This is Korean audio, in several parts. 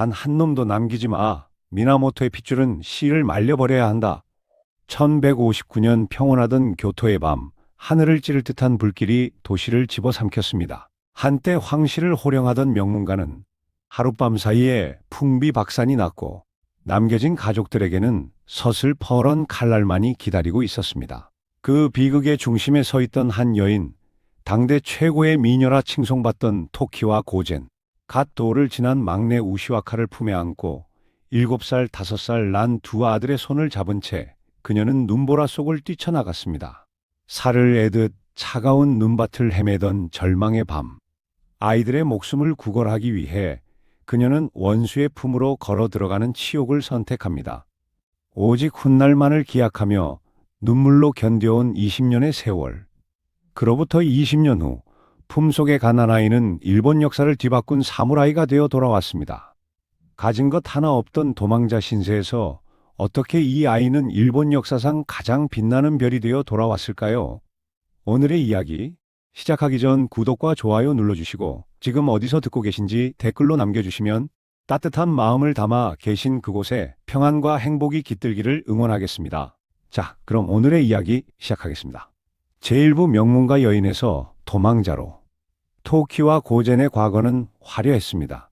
단 한 놈도 남기지 마. 미나모토의 핏줄은 씨를 말려버려야 한다. 1159년 평온하던 교토의 밤, 하늘을 찌를 듯한 불길이 도시를 집어삼켰습니다. 한때 황실을 호령하던 명문가는 하룻밤 사이에 풍비박산이 났고 남겨진 가족들에게는 서슬퍼런 칼날만이 기다리고 있었습니다. 그 비극의 중심에 서 있던 한 여인, 당대 최고의 미녀라 칭송받던 토키와 고젠, 갓 도를 지난 막내 우시와카를 품에 안고 7살, 5살 난 두 아들의 손을 잡은 채 그녀는 눈보라 속을 뛰쳐나갔습니다. 살을 애듯 차가운 눈밭을 헤매던 절망의 밤, 아이들의 목숨을 구걸하기 위해 그녀는 원수의 품으로 걸어 들어가는 치욕을 선택합니다. 오직 훗날만을 기약하며 눈물로 견뎌온 20년의 세월. 그로부터 20년 후 품속의 가난아이는 일본 역사를 뒤바꾼 사무라이가 되어 돌아왔습니다. 가진 것 하나 없던 도망자 신세에서 어떻게 이 아이는 일본 역사상 가장 빛나는 별이 되어 돌아왔을까요? 오늘의 이야기 시작하기 전 구독과 좋아요 눌러주시고 지금 어디서 듣고 계신지 댓글로 남겨주시면 따뜻한 마음을 담아 계신 그곳에 평안과 행복이 깃들기를 응원하겠습니다. 자, 그럼 오늘의 이야기 시작하겠습니다. 제1부 명문가 여인에서 도망자로. 토키와 고젠의 과거는 화려했습니다.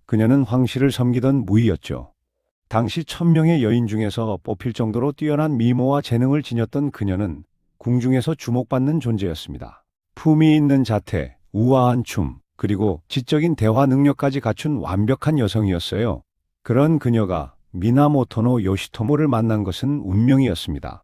그녀는 황실을 섬기던 무이였죠. 당시 1000명의 여인 중에서 뽑힐 정도로 뛰어난 미모와 재능을 지녔던 그녀는 궁중에서 주목받는 존재였습니다. 품위 있는 자태, 우아한 춤, 그리고 지적인 대화 능력까지 갖춘 완벽한 여성이었어요. 그런 그녀가 미나모토노 요시토모를 만난 것은 운명이었습니다.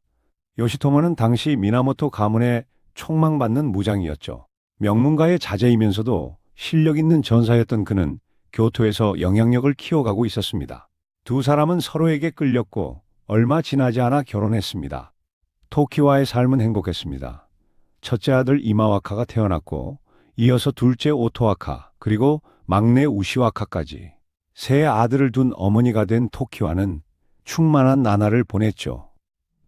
요시토모는 당시 미나모토 가문의 촉망받는 무장이었죠. 명문가의 자제이면서도 실력 있는 전사였던 그는 교토에서 영향력을 키워가고 있었습니다. 두 사람은 서로에게 끌렸고 얼마 지나지 않아 결혼했습니다. 토키와의 삶은 행복했습니다. 첫째 아들 이마와카가 태어났고 이어서 둘째 오토와카 그리고 막내 우시와카까지 세 아들을 둔 어머니가 된 토키와는 충만한 나날을 보냈죠.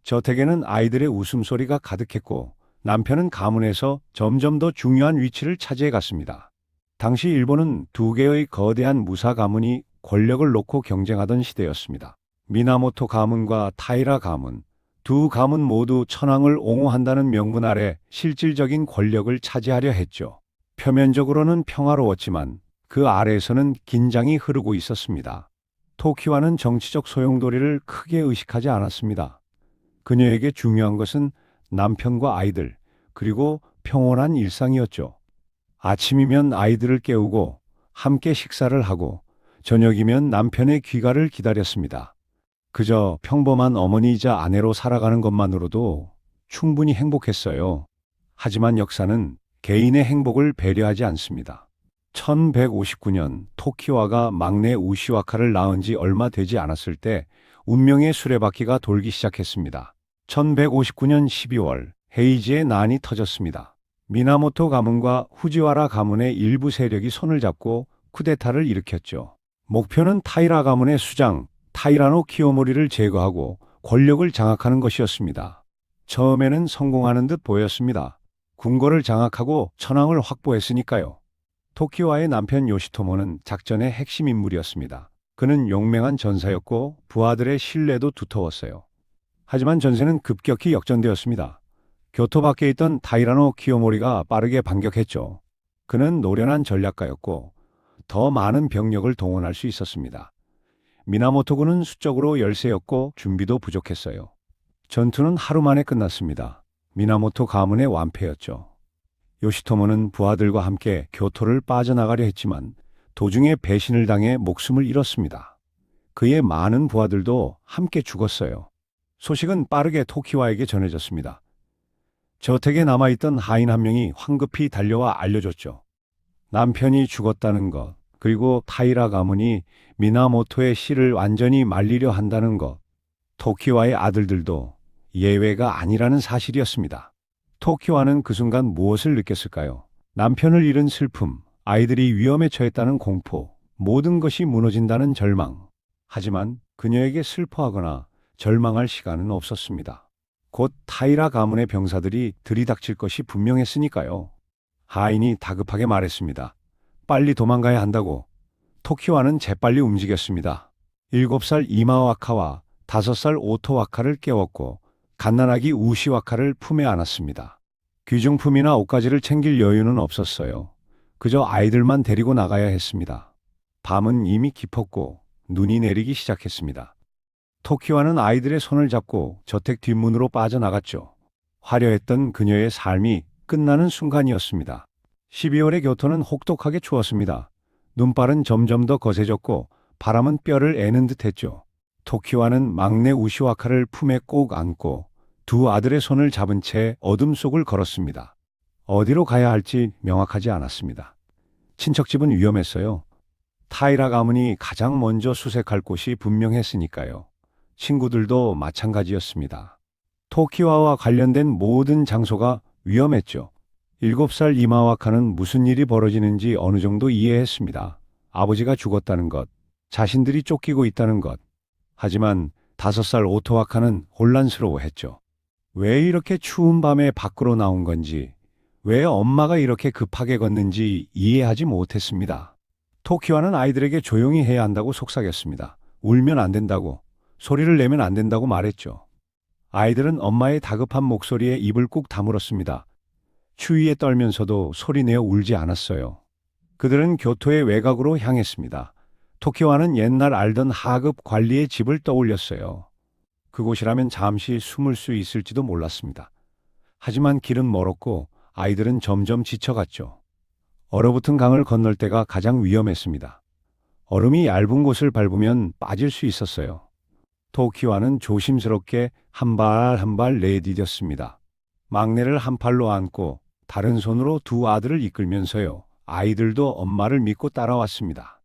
저택에는 아이들의 웃음소리가 가득했고 남편은 가문에서 점점 더 중요한 위치를 차지해 갔습니다. 당시 일본은 두 개의 거대한 무사 가문이 권력을 놓고 경쟁하던 시대였습니다. 미나모토 가문과 타이라 가문, 두 가문 모두 천황을 옹호한다는 명분 아래 실질적인 권력을 차지하려 했죠. 표면적으로는 평화로웠지만 그 아래에서는 긴장이 흐르고 있었습니다. 토키와는 정치적 소용돌이를 크게 의식하지 않았습니다. 그녀에게 중요한 것은 남편과 아이들, 그리고 평온한 일상이었죠. 아침이면 아이들을 깨우고 함께 식사를 하고 저녁이면 남편의 귀가를 기다렸습니다. 그저 평범한 어머니이자 아내로 살아가는 것만으로도 충분히 행복했어요. 하지만 역사는 개인의 행복을 배려하지 않습니다. 1159년 토키와가 막내 우시와카를 낳은 지 얼마 되지 않았을 때 운명의 수레바퀴가 돌기 시작했습니다. 1159년 12월 헤이지의 난이 터졌습니다. 미나모토 가문과 후지와라 가문의 일부 세력이 손을 잡고 쿠데타를 일으켰죠. 목표는 타이라 가문의 수장 타이라노 키요모리를 제거하고 권력을 장악하는 것이었습니다. 처음에는 성공하는 듯 보였습니다. 궁궐을 장악하고 천황을 확보했으니까요. 토키와의 남편 요시토모는 작전의 핵심 인물이었습니다. 그는 용맹한 전사였고 부하들의 신뢰도 두터웠어요. 하지만 전세는 급격히 역전되었습니다. 교토 밖에 있던 타이라노 키요모리가 빠르게 반격했죠. 그는 노련한 전략가였고 더 많은 병력을 동원할 수 있었습니다. 미나모토군은 수적으로 열세였고 준비도 부족했어요. 전투는 하루 만에 끝났습니다. 미나모토 가문의 완패였죠. 요시토모는 부하들과 함께 교토를 빠져나가려 했지만 도중에 배신을 당해 목숨을 잃었습니다. 그의 많은 부하들도 함께 죽었어요. 소식은 빠르게 토키와에게 전해졌습니다. 저택에 남아있던 하인 한 명이 황급히 달려와 알려줬죠. 남편이 죽었다는 것, 그리고 타이라 가문이 미나모토의 씨를 완전히 말리려 한다는 것, 토키와의 아들들도 예외가 아니라는 사실이었습니다. 토키와는 그 순간 무엇을 느꼈을까요? 남편을 잃은 슬픔, 아이들이 위험에 처했다는 공포, 모든 것이 무너진다는 절망. 하지만 그녀에게 슬퍼하거나 절망할 시간은 없었습니다. 곧 타이라 가문의 병사들이 들이닥칠 것이 분명했으니까요. 하인이 다급하게 말했습니다. 빨리 도망가야 한다고. 토키와는 재빨리 움직였습니다. 7살 이마와카와 5살 오토와카를 깨웠고 갓난아기 우시와카를 품에 안았습니다. 귀중품이나 옷가지를 챙길 여유는 없었어요. 그저 아이들만 데리고 나가야 했습니다. 밤은 이미 깊었고 눈이 내리기 시작했습니다. 토키와는 아이들의 손을 잡고 저택 뒷문으로 빠져나갔죠. 화려했던 그녀의 삶이 끝나는 순간이었습니다. 12월의 교토는 혹독하게 추웠습니다. 눈발은 점점 더 거세졌고 바람은 뼈를 애는 듯했죠. 토키와는 막내 우시와카를 품에 꼭 안고 두 아들의 손을 잡은 채 어둠 속을 걸었습니다. 어디로 가야 할지 명확하지 않았습니다. 친척집은 위험했어요. 타이라 가문이 가장 먼저 수색할 곳이 분명했으니까요. 친구들도 마찬가지였습니다. 토키와와 관련된 모든 장소가 위험했죠. 7살 이마와카는 무슨 일이 벌어지는지 어느 정도 이해했습니다. 아버지가 죽었다는 것, 자신들이 쫓기고 있다는 것. 하지만 5살 오토와카는 혼란스러워했죠. 왜 이렇게 추운 밤에 밖으로 나온 건지, 왜 엄마가 이렇게 급하게 걷는지 이해하지 못했습니다. 토키와는 아이들에게 조용히 해야 한다고 속삭였습니다. 울면 안 된다고, 소리를 내면 안 된다고 말했죠. 아이들은 엄마의 다급한 목소리에 입을 꾹 다물었습니다. 추위에 떨면서도 소리내어 울지 않았어요. 그들은 교토의 외곽으로 향했습니다. 토키와는 옛날 알던 하급 관리의 집을 떠올렸어요. 그곳이라면 잠시 숨을 수 있을지도 몰랐습니다. 하지만 길은 멀었고 아이들은 점점 지쳐갔죠. 얼어붙은 강을 건널 때가 가장 위험했습니다. 얼음이 얇은 곳을 밟으면 빠질 수 있었어요. 토키와는 조심스럽게 한 발 한 발 내디뎠습니다. 막내를 한 팔로 안고 다른 손으로 두 아들을 이끌면서요. 아이들도 엄마를 믿고 따라왔습니다.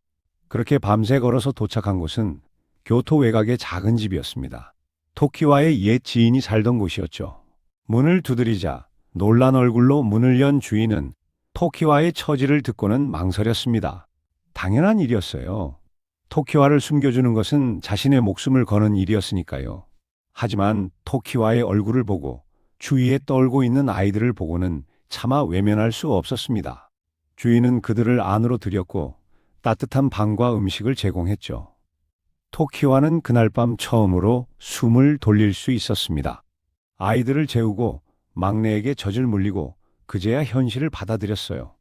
그렇게 밤새 걸어서 도착한 곳은 교토 외곽의 작은 집이었습니다. 토키와의 옛 지인이 살던 곳이었죠. 문을 두드리자 놀란 얼굴로 문을 연 주인은 토키와의 처지를 듣고는 망설였습니다. 당연한 일이었어요. 토키와를 숨겨주는 것은 자신의 목숨을 거는 일이었으니까요. 하지만 토키와의 얼굴을 보고 주위에 떨고 있는 아이들을 보고는 차마 외면할 수 없었습니다. 주인은 그들을 안으로 들였고 따뜻한 방과 음식을 제공했죠. 토키와는 그날 밤 처음으로 숨을 돌릴 수 있었습니다. 아이들을 재우고 막내에게 젖을 물리고 그제야 현실을 받아들였어요.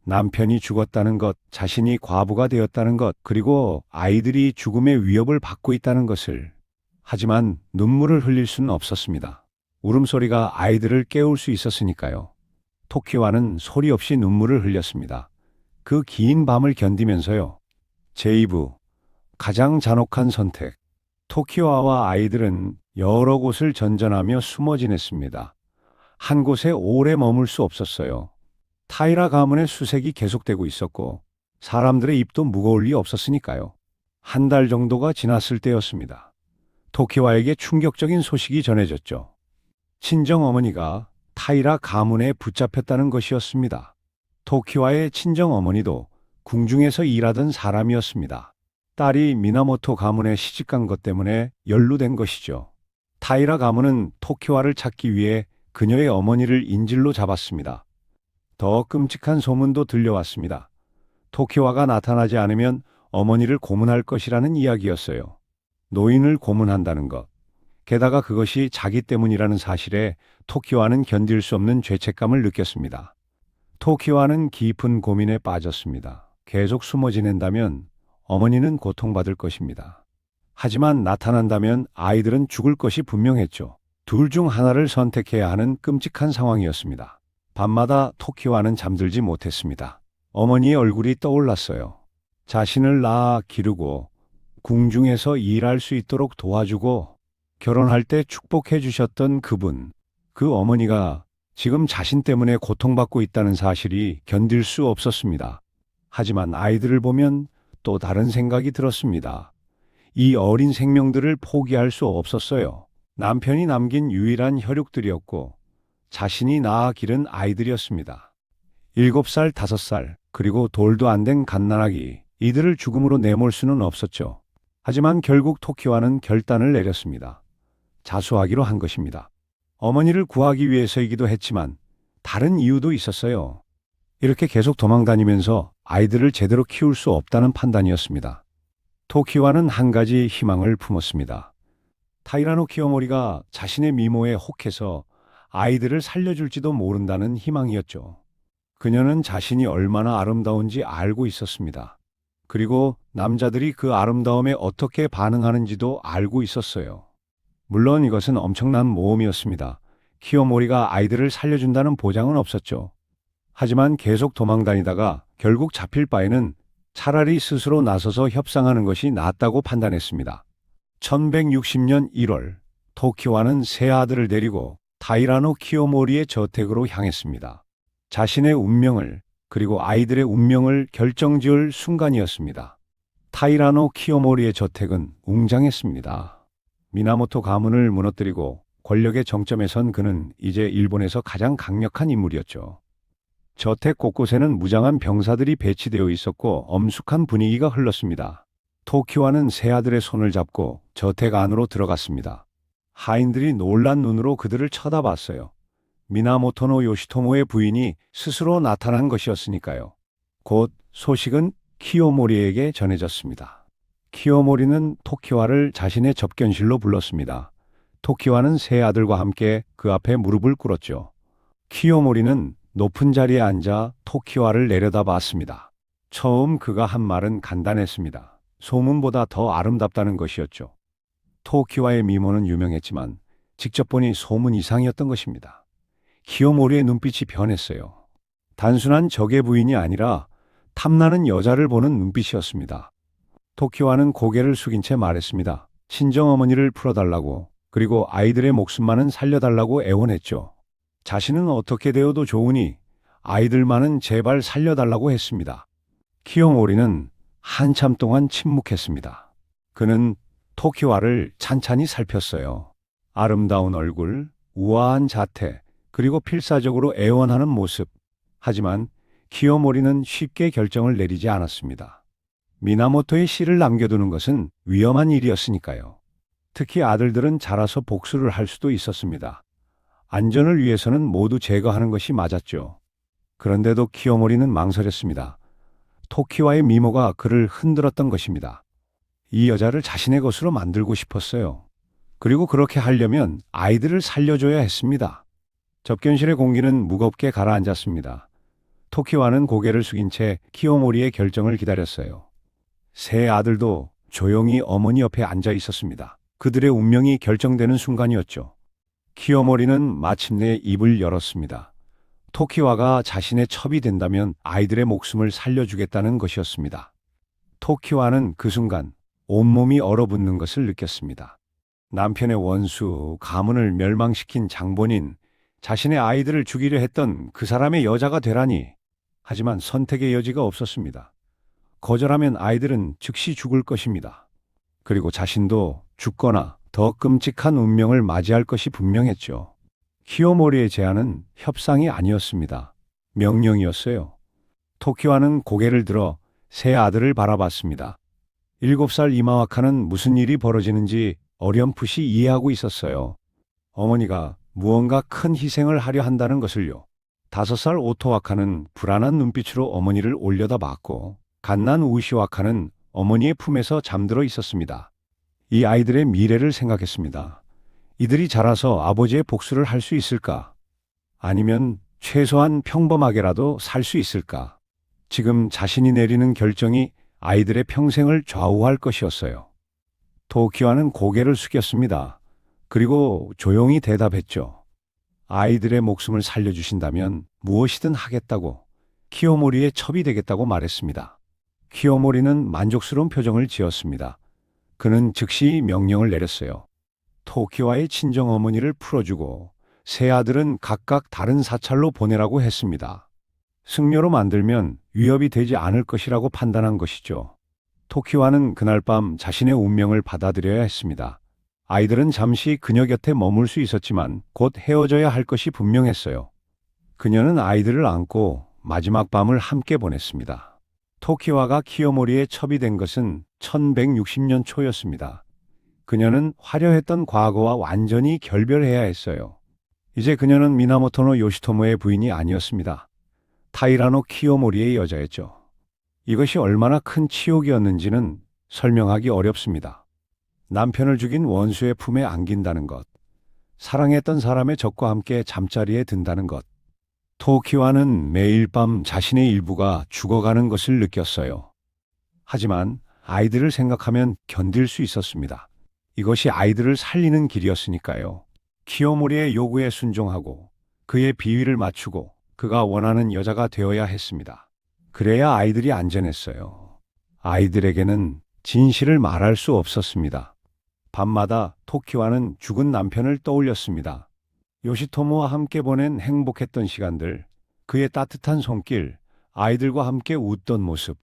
남편이 죽었다는 것, 자신이 과부가 되었다는 것, 그리고 아이들이 죽음의 위협을 받고 있다는 것을. 하지만 눈물을 흘릴 수는 없었습니다. 울음소리가 아이들을 깨울 수 있었으니까요. 토키와는 소리 없이 눈물을 흘렸습니다. 그 긴 밤을 견디면서요. 제2부, 가장 잔혹한 선택. 토키와와 아이들은 여러 곳을 전전하며 숨어 지냈습니다. 한 곳에 오래 머물 수 없었어요. 타이라 가문의 수색이 계속되고 있었고 사람들의 입도 무거울 리 없었으니까요. 한 달 정도가 지났을 때였습니다. 토키와에게 충격적인 소식이 전해졌죠. 친정어머니가 타이라 가문에 붙잡혔다는 것이었습니다. 토키와의 친정어머니도 궁중에서 일하던 사람이었습니다. 딸이 미나모토 가문에 시집간 것 때문에 연루된 것이죠. 타이라 가문은 토키와를 찾기 위해 그녀의 어머니를 인질로 잡았습니다. 더 끔찍한 소문도 들려왔습니다. 토키와가 나타나지 않으면 어머니를 고문할 것이라는 이야기였어요. 노인을 고문한다는 것. 게다가 그것이 자기 때문이라는 사실에 토키와는 견딜 수 없는 죄책감을 느꼈습니다. 토키와는 깊은 고민에 빠졌습니다. 계속 숨어 지낸다면 어머니는 고통받을 것입니다. 하지만 나타난다면 아이들은 죽을 것이 분명했죠. 둘 중 하나를 선택해야 하는 끔찍한 상황이었습니다. 밤마다 토키와는 잠들지 못했습니다. 어머니의 얼굴이 떠올랐어요. 자신을 낳아 기르고 궁중에서 일할 수 있도록 도와주고 결혼할 때 축복해 주셨던 그분, 그 어머니가 지금 자신 때문에 고통받고 있다는 사실이 견딜 수 없었습니다. 하지만 아이들을 보면 또 다른 생각이 들었습니다. 이 어린 생명들을 포기할 수 없었어요. 남편이 남긴 유일한 혈육들이었고 자신이 낳아 기른 아이들이었습니다. 7살, 5살, 그리고 돌도 안 된 갓난아기, 이들을 죽음으로 내몰 수는 없었죠. 하지만 결국 토키와는 결단을 내렸습니다. 자수하기로 한 것입니다. 어머니를 구하기 위해서이기도 했지만 다른 이유도 있었어요. 이렇게 계속 도망다니면서 아이들을 제대로 키울 수 없다는 판단이었습니다. 토키와는 한 가지 희망을 품었습니다. 타이라노 키요모리가 자신의 미모에 혹해서 아이들을 살려줄지도 모른다는 희망이었죠. 그녀는 자신이 얼마나 아름다운지 알고 있었습니다. 그리고 남자들이 그 아름다움에 어떻게 반응하는지도 알고 있었어요. 물론 이것은 엄청난 모험이었습니다. 키요모리가 아이들을 살려준다는 보장은 없었죠. 하지만 계속 도망다니다가 결국 잡힐 바에는 차라리 스스로 나서서 협상하는 것이 낫다고 판단했습니다. 1160년 1월, 토키와는 세 아들을 데리고 타이라노 키요모리의 저택으로 향했습니다. 자신의 운명을, 그리고 아이들의 운명을 결정지을 순간이었습니다. 타이라노 키요모리의 저택은 웅장했습니다. 미나모토 가문을 무너뜨리고 권력의 정점에 선 그는 이제 일본에서 가장 강력한 인물이었죠. 저택 곳곳에는 무장한 병사들이 배치되어 있었고 엄숙한 분위기가 흘렀습니다. 토키와는 세 아들의 손을 잡고 저택 안으로 들어갔습니다. 하인들이 놀란 눈으로 그들을 쳐다봤어요. 미나모토노 요시토모의 부인이 스스로 나타난 것이었으니까요. 곧 소식은 키요모리에게 전해졌습니다. 키요모리는 토키와를 자신의 접견실로 불렀습니다. 토키와는 세 아들과 함께 그 앞에 무릎을 꿇었죠. 키요모리는 높은 자리에 앉아 토키와를 내려다봤습니다. 처음 그가 한 말은 간단했습니다. 소문보다 더 아름답다는 것이었죠. 토키와의 미모는 유명했지만 직접 보니 소문 이상이었던 것입니다. 키요모리의 눈빛이 변했어요. 단순한 적의 부인이 아니라 탐나는 여자를 보는 눈빛이었습니다. 토키와는 고개를 숙인 채 말했습니다. 친정어머니를 풀어달라고, 그리고 아이들의 목숨만은 살려달라고 애원했죠. 자신은 어떻게 되어도 좋으니 아이들만은 제발 살려달라고 했습니다. 키요모리는 한참 동안 침묵했습니다. 그는 토키와를 찬찬히 살폈어요. 아름다운 얼굴, 우아한 자태, 그리고 필사적으로 애원하는 모습. 하지만 키요모리는 쉽게 결정을 내리지 않았습니다. 미나모토의 씨를 남겨두는 것은 위험한 일이었으니까요. 특히 아들들은 자라서 복수를 할 수도 있었습니다. 안전을 위해서는 모두 제거하는 것이 맞았죠. 그런데도 키요모리는 망설였습니다. 토키와의 미모가 그를 흔들었던 것입니다. 이 여자를 자신의 것으로 만들고 싶었어요. 그리고 그렇게 하려면 아이들을 살려줘야 했습니다. 접견실의 공기는 무겁게 가라앉았습니다. 토키와는 고개를 숙인 채 키요모리의 결정을 기다렸어요. 세 아들도 조용히 어머니 옆에 앉아 있었습니다. 그들의 운명이 결정되는 순간이었죠. 키요모리는 마침내 입을 열었습니다. 토키와가 자신의 첩이 된다면 아이들의 목숨을 살려주겠다는 것이었습니다. 토키와는 그 순간 온몸이 얼어붙는 것을 느꼈습니다. 남편의 원수, 가문을 멸망시킨 장본인, 자신의 아이들을 죽이려 했던 그 사람의 여자가 되라니. 하지만 선택의 여지가 없었습니다. 거절하면 아이들은 즉시 죽을 것입니다. 그리고 자신도 죽거나 더 끔찍한 운명을 맞이할 것이 분명했죠. 키요모리의 제안은 협상이 아니었습니다. 명령이었어요. 토키와는 고개를 들어 세 아들을 바라봤습니다. 7살 이마와카는 무슨 일이 벌어지는지 어렴풋이 이해하고 있었어요. 어머니가 무언가 큰 희생을 하려 한다는 것을요. 5살 오토와카는 불안한 눈빛으로 어머니를 올려다봤고, 갓난 우시와카는 어머니의 품에서 잠들어 있었습니다. 이 아이들의 미래를 생각했습니다. 이들이 자라서 아버지의 복수를 할 수 있을까? 아니면 최소한 평범하게라도 살 수 있을까? 지금 자신이 내리는 결정이 아이들의 평생을 좌우할 것이었어요. 토키와는 고개를 숙였습니다. 그리고 조용히 대답했죠. 아이들의 목숨을 살려주신다면 무엇이든 하겠다고, 키요모리의 첩이 되겠다고 말했습니다. 키요모리는 만족스러운 표정을 지었습니다. 그는 즉시 명령을 내렸어요. 토키와의 친정어머니를 풀어주고 세 아들은 각각 다른 사찰로 보내라고 했습니다. 승려로 만들면 위협이 되지 않을 것이라고 판단한 것이죠. 토키와는 그날 밤 자신의 운명을 받아들여야 했습니다. 아이들은 잠시 그녀 곁에 머물 수 있었지만 곧 헤어져야 할 것이 분명했어요. 그녀는 아이들을 안고 마지막 밤을 함께 보냈습니다. 토키와가 키요모리의 첩이 된 것은 1160년 초였습니다. 그녀는 화려했던 과거와 완전히 결별해야 했어요. 이제 그녀는 미나모토노 요시토모의 부인이 아니었습니다. 타이라노 키요모리의 여자였죠. 이것이 얼마나 큰 치욕이었는지는 설명하기 어렵습니다. 남편을 죽인 원수의 품에 안긴다는 것, 사랑했던 사람의 적과 함께 잠자리에 든다는 것. 토키와는 매일 밤 자신의 일부가 죽어가는 것을 느꼈어요. 하지만 아이들을 생각하면 견딜 수 있었습니다. 이것이 아이들을 살리는 길이었으니까요. 키요모리의 요구에 순종하고 그의 비위를 맞추고 그가 원하는 여자가 되어야 했습니다. 그래야 아이들이 안전했어요. 아이들에게는 진실을 말할 수 없었습니다. 밤마다 토키와는 죽은 남편을 떠올렸습니다. 요시토모와 함께 보낸 행복했던 시간들, 그의 따뜻한 손길, 아이들과 함께 웃던 모습.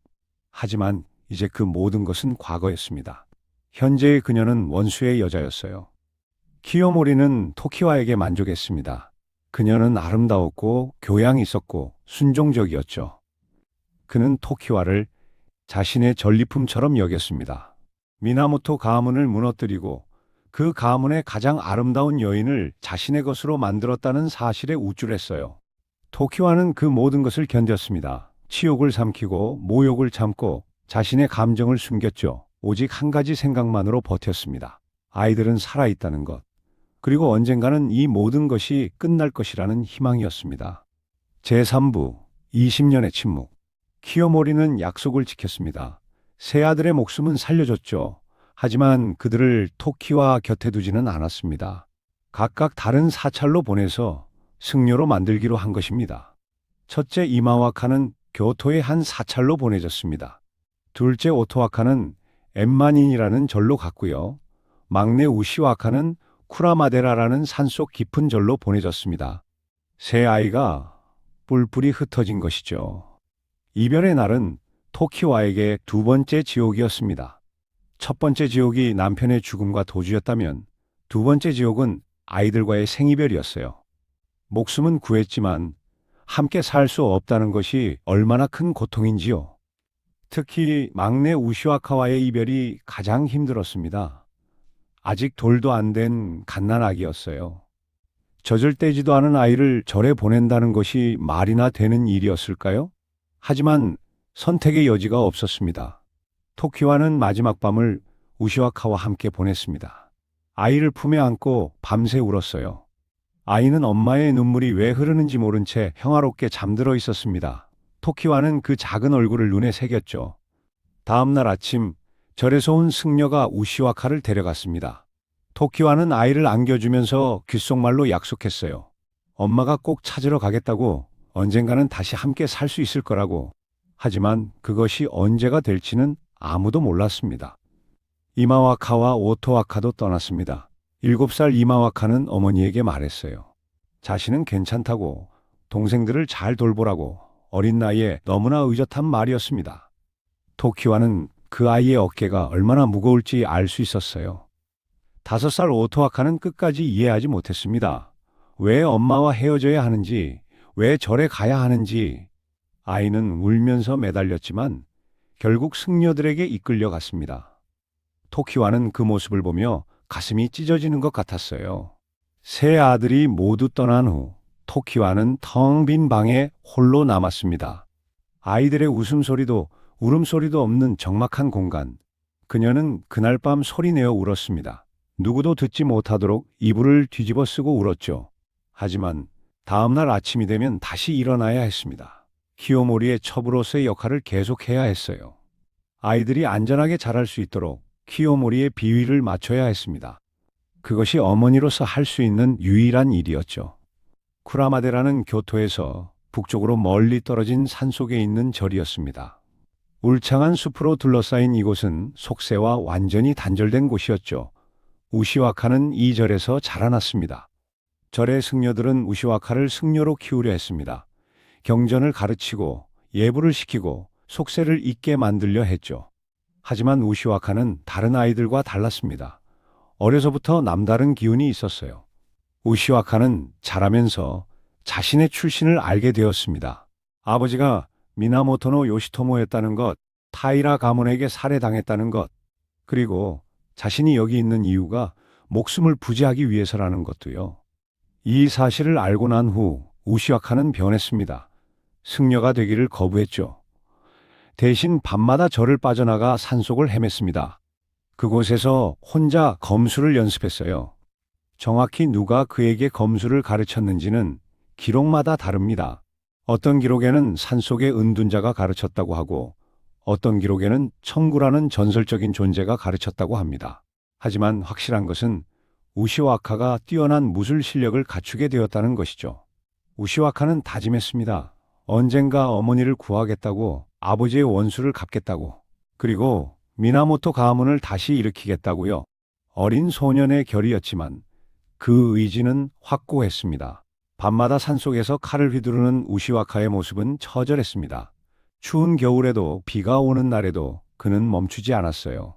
하지만 이제 그 모든 것은 과거였습니다. 현재의 그녀는 원수의 여자였어요. 키요모리는 토키와에게 만족했습니다. 그녀는 아름다웠고 교양 있었고 순종적이었죠. 그는 토키와를 자신의 전리품처럼 여겼습니다. 미나모토 가문을 무너뜨리고 그 가문의 가장 아름다운 여인을 자신의 것으로 만들었다는 사실에 우쭐했어요. 토키와는 그 모든 것을 견뎠습니다. 치욕을 삼키고 모욕을 참고 자신의 감정을 숨겼죠. 오직 한 가지 생각만으로 버텼습니다. 아이들은 살아있다는 것. 그리고 언젠가는 이 모든 것이 끝날 것이라는 희망이었습니다. 제3부 20년의 침묵. 키요모리는 약속을 지켰습니다. 세 아들의 목숨은 살려줬죠. 하지만 그들을 토키와 곁에 두지는 않았습니다. 각각 다른 사찰로 보내서 승려로 만들기로 한 것입니다. 첫째 이마와카는 교토의 한 사찰로 보내졌습니다. 둘째 오토와카는 엠만인이라는 절로 갔고요. 막내 우시와카는 쿠라마데라라는 산속 깊은 절로 보내졌습니다. 세 아이가 뿔뿔이 흩어진 것이죠. 이별의 날은 토키와에게 두 번째 지옥이었습니다. 첫 번째 지옥이 남편의 죽음과 도주였다면 두 번째 지옥은 아이들과의 생이별이었어요. 목숨은 구했지만 함께 살 수 없다는 것이 얼마나 큰 고통인지요. 특히 막내 우시와카와의 이별이 가장 힘들었습니다. 아직 돌도 안 된 갓난아기였어요. 젖을 떼지도 않은 아이를 절에 보낸다는 것이 말이나 되는 일이었을까요? 하지만 선택의 여지가 없었습니다. 토키와는 마지막 밤을 우시와카와 함께 보냈습니다. 아이를 품에 안고 밤새 울었어요. 아이는 엄마의 눈물이 왜 흐르는지 모른 채 평화롭게 잠들어 있었습니다. 토키와는 그 작은 얼굴을 눈에 새겼죠. 다음 날 아침 절에서 온 승려가 우시와카를 데려갔습니다. 토키와는 아이를 안겨주면서 귓속말로 약속했어요. 엄마가 꼭 찾으러 가겠다고, 언젠가는 다시 함께 살 수 있을 거라고. 하지만 그것이 언제가 될지는 아무도 몰랐습니다. 이마와카와 오토와카도 떠났습니다. 7살 이마와카는 어머니에게 말했어요. 자신은 괜찮다고, 동생들을 잘 돌보라고. 어린 나이에 너무나 의젓한 말이었습니다. 토키와는 그 아이의 어깨가 얼마나 무거울지 알 수 있었어요. 5살 오토와카는 끝까지 이해하지 못했습니다. 왜 엄마와 헤어져야 하는지, 왜 절에 가야 하는지. 아이는 울면서 매달렸지만 결국 승려들에게 이끌려갔습니다. 토키와는 그 모습을 보며 가슴이 찢어지는 것 같았어요. 세 아들이 모두 떠난 후 토키와는 텅 빈 방에 홀로 남았습니다. 아이들의 웃음소리도 울음소리도 없는 적막한 공간. 그녀는 그날 밤 소리내어 울었습니다. 누구도 듣지 못하도록 이불을 뒤집어 쓰고 울었죠. 하지만 다음날 아침이 되면 다시 일어나야 했습니다. 키요모리의 첩으로서의 역할을 계속해야 했어요. 아이들이 안전하게 자랄 수 있도록 키요모리의 비위를 맞춰야 했습니다. 그것이 어머니로서 할 수 있는 유일한 일이었죠. 쿠라마데라는 교토에서 북쪽으로 멀리 떨어진 산속에 있는 절이었습니다. 울창한 숲으로 둘러싸인 이곳은 속세와 완전히 단절된 곳이었죠. 우시와카는 이 절에서 자라났습니다. 절의 승려들은 우시와카를 승려로 키우려 했습니다. 경전을 가르치고 예불을 시키고 속세를 잊게 만들려 했죠. 하지만 우시와카는 다른 아이들과 달랐습니다. 어려서부터 남다른 기운이 있었어요. 우시와카는 자라면서 자신의 출신을 알게 되었습니다. 아버지가 미나모토노 요시토모였다는 것, 타이라 가문에게 살해당했다는 것, 그리고 자신이 여기 있는 이유가 목숨을 부지하기 위해서라는 것도요. 이 사실을 알고 난 후 우시와카는 변했습니다. 승려가 되기를 거부했죠. 대신 밤마다 절을 빠져나가 산속을 헤맸습니다. 그곳에서 혼자 검술을 연습했어요. 정확히 누가 그에게 검술을 가르쳤는지는 기록마다 다릅니다. 어떤 기록에는 산속의 은둔자가 가르쳤다고 하고 어떤 기록에는 청구라는 전설적인 존재가 가르쳤다고 합니다. 하지만 확실한 것은 우시와카가 뛰어난 무술 실력을 갖추게 되었다는 것이죠. 우시와카는 다짐했습니다. 언젠가 어머니를 구하겠다고, 아버지의 원수를 갚겠다고, 그리고 미나모토 가문을 다시 일으키겠다고요. 어린 소년의 결의였지만 그 의지는 확고했습니다. 밤마다 산속에서 칼을 휘두르는 우시와카의 모습은 처절했습니다. 추운 겨울에도 비가 오는 날에도 그는 멈추지 않았어요.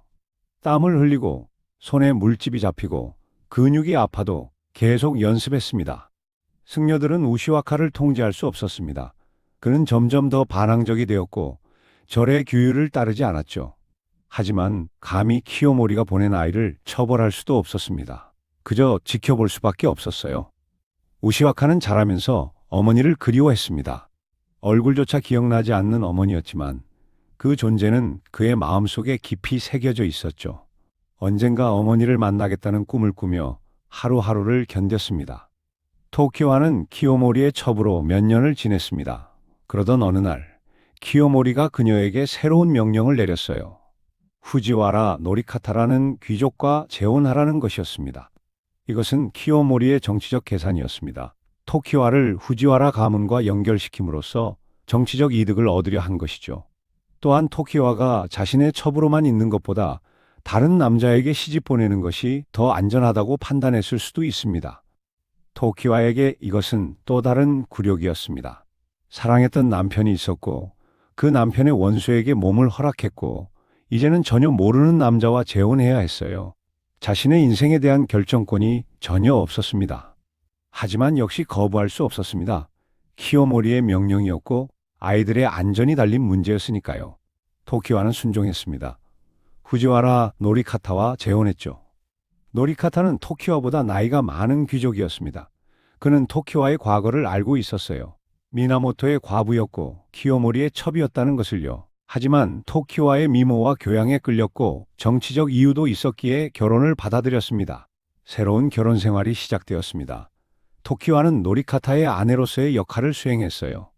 땀을 흘리고 손에 물집이 잡히고 근육이 아파도 계속 연습했습니다. 승려들은 우시와카를 통제할 수 없었습니다. 그는 점점 더 반항적이 되었고 절의 규율을 따르지 않았죠. 하지만 감히 키요모리가 보낸 아이를 처벌할 수도 없었습니다. 그저 지켜볼 수밖에 없었어요. 우시와카는 자라면서 어머니를 그리워했습니다. 얼굴조차 기억나지 않는 어머니였지만 그 존재는 그의 마음속에 깊이 새겨져 있었죠. 언젠가 어머니를 만나겠다는 꿈을 꾸며 하루하루를 견뎠습니다. 토키와는 키요모리의 첩으로 몇 년을 지냈습니다. 그러던 어느 날 키요모리가 그녀에게 새로운 명령을 내렸어요. 후지와라 노리카타라는 귀족과 재혼하라는 것이었습니다. 이것은 키요모리의 정치적 계산이었습니다. 토키와를 후지와라 가문과 연결시킴으로써 정치적 이득을 얻으려 한 것이죠. 또한 토키와가 자신의 첩으로만 있는 것보다 다른 남자에게 시집 보내는 것이 더 안전하다고 판단했을 수도 있습니다. 토키와에게 이것은 또 다른 굴욕이었습니다. 사랑했던 남편이 있었고 그 남편의 원수에게 몸을 허락했고 이제는 전혀 모르는 남자와 재혼해야 했어요. 자신의 인생에 대한 결정권이 전혀 없었습니다. 하지만 역시 거부할 수 없었습니다. 키요모리의 명령이었고 아이들의 안전이 달린 문제였으니까요. 토키와는 순종했습니다. 후지와라 노리카타와 재혼했죠. 노리카타는 토키와보다 나이가 많은 귀족이었습니다. 그는 토키와의 과거를 알고 있었어요. 미나모토의 과부였고 키요모리의 첩이었다는 것을요. 하지만 토키와의 미모와 교양에 끌렸고 정치적 이유도 있었기에 결혼을 받아들였습니다. 새로운 결혼 생활이 시작되었습니다. 토키와는 노리카타의 아내로서의 역할을 수행했어요.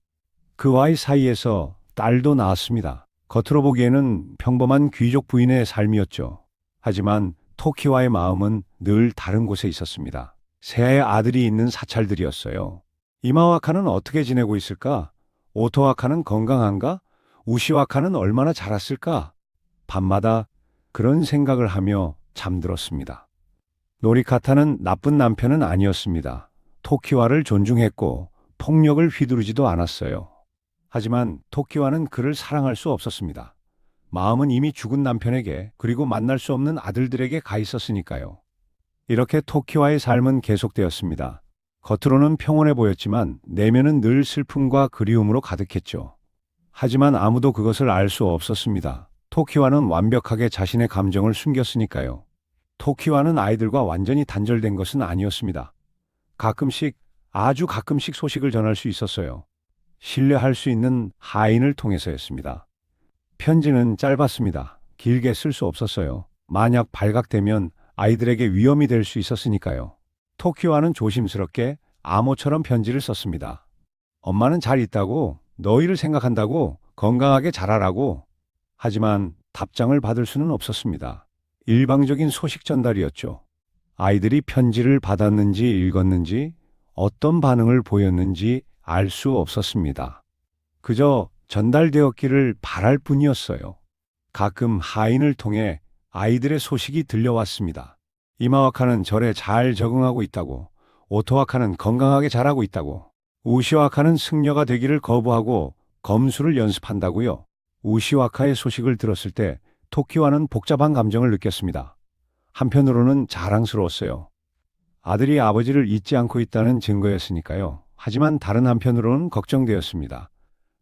그와의 사이에서 딸도 낳았습니다. 겉으로 보기에는 평범한 귀족 부인의 삶이었죠. 하지만 토키와의 마음은 늘 다른 곳에 있었습니다. 새아의 아들이 있는 사찰들이었어요. 이마와카는 어떻게 지내고 있을까? 오토와카는 건강한가? 우시와카는 얼마나 자랐을까? 밤마다 그런 생각을 하며 잠들었습니다. 노리카타는 나쁜 남편은 아니었습니다. 토키와를 존중했고 폭력을 휘두르지도 않았어요. 하지만 토키와는 그를 사랑할 수 없었습니다. 마음은 이미 죽은 남편에게 그리고 만날 수 없는 아들들에게 가 있었으니까요. 이렇게 토키와의 삶은 계속되었습니다. 겉으로는 평온해 보였지만 내면은 늘 슬픔과 그리움으로 가득했죠. 하지만 아무도 그것을 알 수 없었습니다. 토키와는 완벽하게 자신의 감정을 숨겼으니까요. 토키와는 아이들과 완전히 단절된 것은 아니었습니다. 가끔씩, 아주 가끔씩 소식을 전할 수 있었어요. 신뢰할 수 있는 하인을 통해서였습니다. 편지는 짧았습니다. 길게 쓸 수 없었어요. 만약 발각되면 아이들에게 위험이 될 수 있었으니까요. 토키와는 조심스럽게 암호처럼 편지를 썼습니다. 엄마는 잘 있다고, 너희를 생각한다고, 건강하게 자라라고. 하지만 답장을 받을 수는 없었습니다. 일방적인 소식 전달이었죠. 아이들이 편지를 받았는지 읽었는지 어떤 반응을 보였는지 알 수 없었습니다. 그저 전달되었기를 바랄 뿐이었어요. 가끔 하인을 통해 아이들의 소식이 들려왔습니다. 이마와카는 절에 잘 적응하고 있다고, 오토와카는 건강하게 자라고 있다고, 우시와카는 승려가 되기를 거부하고 검술을 연습한다고요. 우시와카의 소식을 들었을 때 토키와는 복잡한 감정을 느꼈습니다. 한편으로는 자랑스러웠어요. 아들이 아버지를 잊지 않고 있다는 증거였으니까요. 하지만 다른 한편으로는 걱정되었습니다.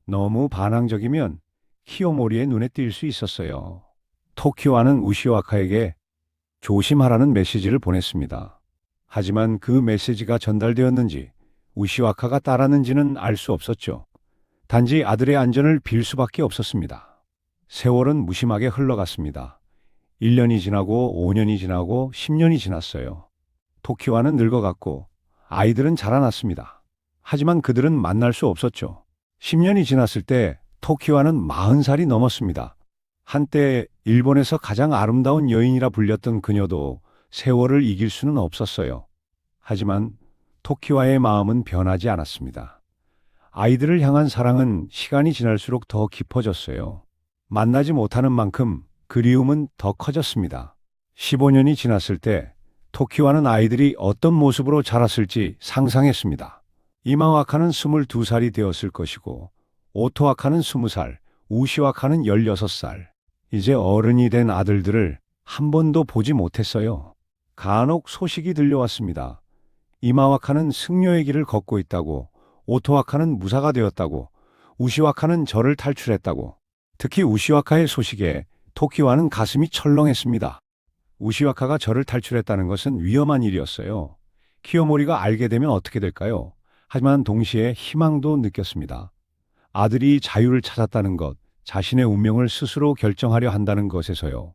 너무 반항적이면 키요모리의 눈에 띌 수 있었어요. 토키와는 우시와카에게 조심하라는 메시지를 보냈습니다. 하지만 그 메시지가 전달되었는지 우시와카가 따랐는지는 알 수 없었죠. 단지 아들의 안전을 빌 수밖에 없었습니다. 세월은 무심하게 흘러갔습니다. 1년이 지나고 5년이 지나고 10년이 지났어요. 토키와는 늙어갔고 아이들은 자라났습니다. 하지만 그들은 만날 수 없었죠. 10년이 지났을 때 토키와는 40살이 넘었습니다. 한때 일본에서 가장 아름다운 여인이라 불렸던 그녀도 세월을 이길 수는 없었어요. 하지만 토키와의 마음은 변하지 않았습니다. 아이들을 향한 사랑은 시간이 지날수록 더 깊어졌어요. 만나지 못하는 만큼 그리움은 더 커졌습니다. 15년이 지났을 때 토키와는 아이들이 어떤 모습으로 자랐을지 상상했습니다. 이마와카는 22살이 되었을 것이고, 오토와카는 20살, 우시와카는 16살. 이제 어른이 된 아들들을 한 번도 보지 못했어요. 간혹 소식이 들려왔습니다. 이마와카는 승려의 길을 걷고 있다고, 오토와카는 무사가 되었다고, 우시와카는 절을 탈출했다고. 특히 우시와카의 소식에 토키와는 가슴이 철렁했습니다. 우시와카가 절을 탈출했다는 것은 위험한 일이었어요. 키요모리가 알게 되면 어떻게 될까요? 하지만 동시에 희망도 느꼈습니다. 아들이 자유를 찾았다는 것, 자신의 운명을 스스로 결정하려 한다는 것에서요.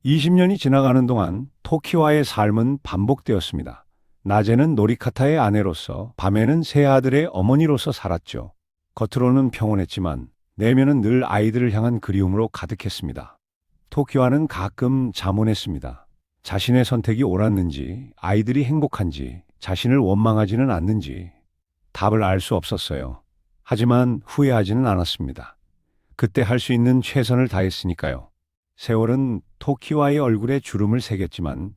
20년이 지나가는 동안 토키와의 삶은 반복되었습니다. 낮에는 노리카타의 아내로서, 밤에는 세 아들의 어머니로서 살았죠. 겉으로는 평온했지만 내면은 늘 아이들을 향한 그리움으로 가득했습니다. 토키와는 가끔 자문했습니다. 자신의 선택이 옳았는지, 아이들이 행복한지, 자신을 원망하지는 않는지 답을 알 수 없었어요. 하지만 후회하지는 않았습니다. 그때 할 수 있는 최선을 다했으니까요. 세월은 토키와의 얼굴에 주름을 새겼지만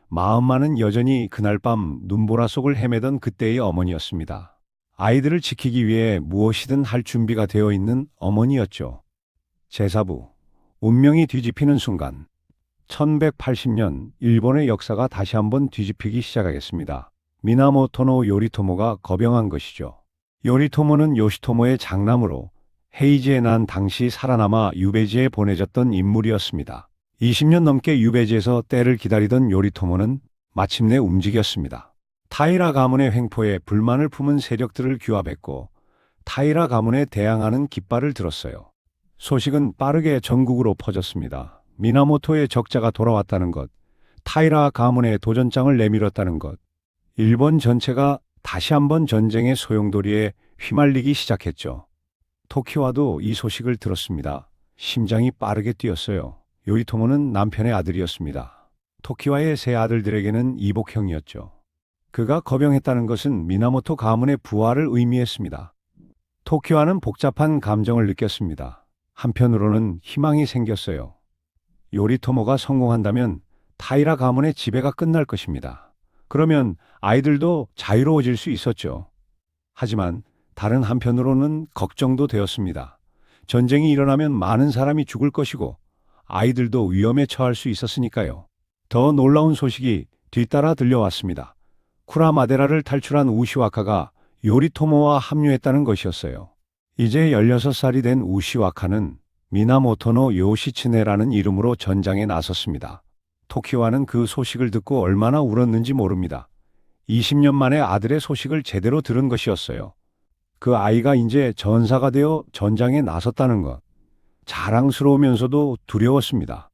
마음만은 여전히 그날 밤 눈보라 속을 헤매던 그때의 어머니였습니다. 아이들을 지키기 위해 무엇이든 할 준비가 되어 있는 어머니였죠. 제4부 운명이 뒤집히는 순간 1180년 일본의 역사가 다시 한번 뒤집히기 시작하겠습니다. 미나모토노 요리토모가 거병한 것이죠. 요리토모는 요시토모의 장남으로 헤이지에 난 당시 살아남아 유배지에 보내졌던 인물이었습니다. 20년 넘게 유배지에서 때를 기다리던 요리토모는 마침내 움직였습니다. 타이라 가문의 횡포에 불만을 품은 세력들을 규합했고 타이라 가문에 대항하는 깃발을 들었어요. 소식은 빠르게 전국으로 퍼졌습니다. 미나모토의 적자가 돌아왔다는 것, 타이라 가문의 도전장을 내밀었다는 것, 일본 전체가 다시 한번 전쟁의 소용돌이에 휘말리기 시작했죠. 토키와도 이 소식을 들었습니다. 심장이 빠르게 뛰었어요. 요리토모는 남편의 아들이었습니다. 토키와의 세 아들들에게는 이복형이었죠. 그가 거병했다는 것은 미나모토 가문의 부활을 의미했습니다. 토키와는 복잡한 감정을 느꼈습니다. 한편으로는 희망이 생겼어요. 요리토모가 성공한다면 타이라 가문의 지배가 끝날 것입니다. 그러면 아이들도 자유로워질 수 있었죠. 하지만 다른 한편으로는 걱정도 되었습니다. 전쟁이 일어나면 많은 사람이 죽을 것이고 아이들도 위험에 처할 수 있었으니까요. 더 놀라운 소식이 뒤따라 들려왔습니다. 쿠라마데라를 탈출한 우시와카가 요리토모와 합류했다는 것이었어요. 이제 16살이 된 우시와카는 미나모토노 요시츠네라는 이름으로 전장에 나섰습니다. 토키와는 그 소식을 듣고 얼마나 울었는지 모릅니다. 20년 만에 아들의 소식을 제대로 들은 것이었어요. 그 아이가 이제 전사가 되어 전장에 나섰다는 것. 자랑스러우면서도 두려웠습니다.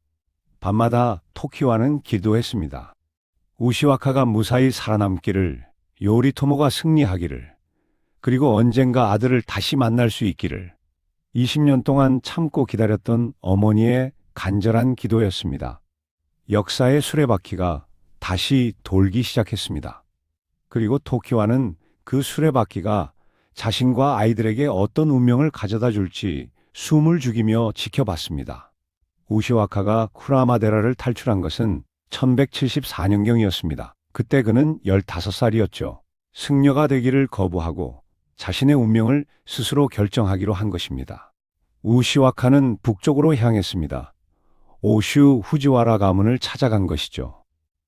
밤마다 토키와는 기도했습니다. 우시와카가 무사히 살아남기를, 요리토모가 승리하기를, 그리고 언젠가 아들을 다시 만날 수 있기를. 20년 동안 참고 기다렸던 어머니의 간절한 기도였습니다. 역사의 수레바퀴가 다시 돌기 시작했습니다. 그리고 토키와는 그 수레바퀴가 자신과 아이들에게 어떤 운명을 가져다 줄지 숨을 죽이며 지켜봤습니다. 우시와카가 쿠라마데라를 탈출한 것은 1174년경이었습니다. 그때 그는 15살이었죠. 승려가 되기를 거부하고 자신의 운명을 스스로 결정하기로 한 것입니다. 우시와카는 북쪽으로 향했습니다. 오슈 후지와라 가문을 찾아간 것이죠.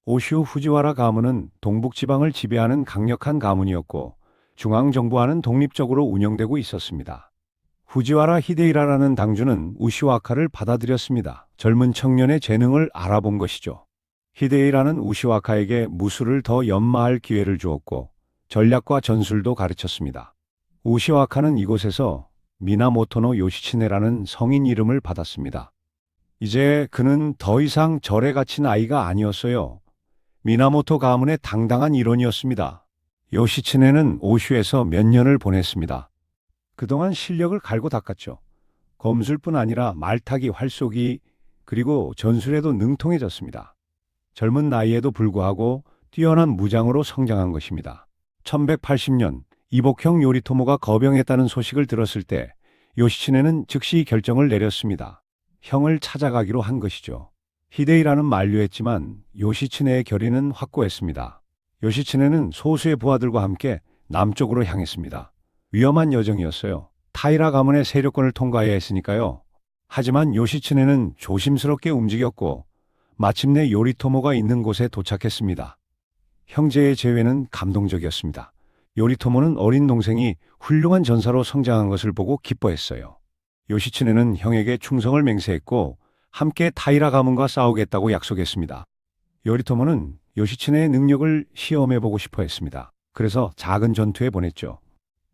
오슈 후지와라 가문은 동북지방을 지배하는 강력한 가문이었고 중앙정부와는 독립적으로 운영되고 있었습니다. 후지와라 히데이라라는 당주는 우시와카를 받아들였습니다. 젊은 청년의 재능을 알아본 것이죠. 히데이라는 우시와카에게 무술을 더 연마할 기회를 주었고 전략과 전술도 가르쳤습니다. 우시와카는 이곳에서 미나모토노 요시츠네라는 성인 이름을 받았습니다. 이제 그는 더 이상 절에 갇힌 아이가 아니었어요. 미나모토 가문의 당당한 일원이었습니다. 요시츠네는 오슈에서 몇 년을 보냈습니다. 그동안 실력을 갈고 닦았죠. 검술뿐 아니라 말타기, 활쏘기, 그리고 전술에도 능통해졌습니다. 젊은 나이에도 불구하고 뛰어난 무장으로 성장한 것입니다. 1180년 이복형 요리토모가 거병했다는 소식을 들었을 때 요시츠네는 즉시 결정을 내렸습니다. 형을 찾아가기로 한 것이죠. 히데이라는 만류했지만 요시츠네의 결의는 확고했습니다. 요시츠네는 소수의 부하들과 함께 남쪽으로 향했습니다. 위험한 여정이었어요. 타이라 가문의 세력권을 통과해야 했으니까요. 하지만 요시츠네는 조심스럽게 움직였고 마침내 요리토모가 있는 곳에 도착했습니다. 형제의 재회는 감동적이었습니다. 요리토모는 어린 동생이 훌륭한 전사로 성장한 것을 보고 기뻐했어요. 요시츠네는 형에게 충성을 맹세했고 함께 타이라 가문과 싸우겠다고 약속했습니다. 요리토모는 요시츠네의 능력을 시험해보고 싶어 했습니다. 그래서 작은 전투에 보냈죠.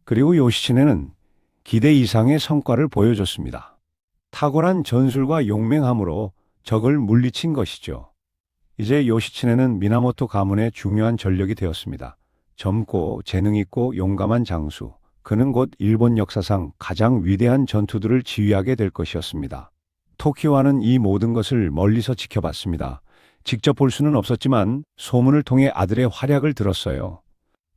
그리고 요시츠네는 기대 이상의 성과를 보여줬습니다. 탁월한 전술과 용맹함으로 적을 물리친 것이죠. 이제 요시츠네는 미나모토 가문의 중요한 전력이 되었습니다. 젊고 재능 있고 용감한 장수. 그는 곧 일본 역사상 가장 위대한 전투들을 지휘하게 될 것이었습니다. 토키와는 이 모든 것을 멀리서 지켜봤습니다. 직접 볼 수는 없었지만 소문을 통해 아들의 활약을 들었어요.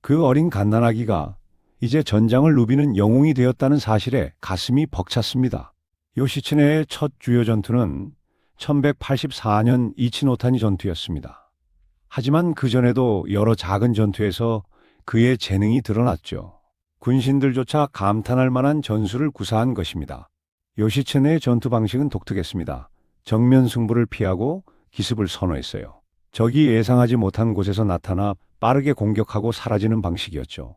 그 어린 갓난아기가 이제 전장을 누비는 영웅이 되었다는 사실에 가슴이 벅찼습니다. 요시츠네의 첫 주요 전투는 1184년 이치노타니 전투였습니다. 하지만 그전에도 여러 작은 전투에서 그의 재능이 드러났죠. 군신들조차 감탄할 만한 전술을 구사한 것입니다. 요시츠네의 전투 방식은 독특했습니다. 정면 승부를 피하고 기습을 선호했어요. 적이 예상하지 못한 곳에서 나타나 빠르게 공격하고 사라지는 방식이었죠.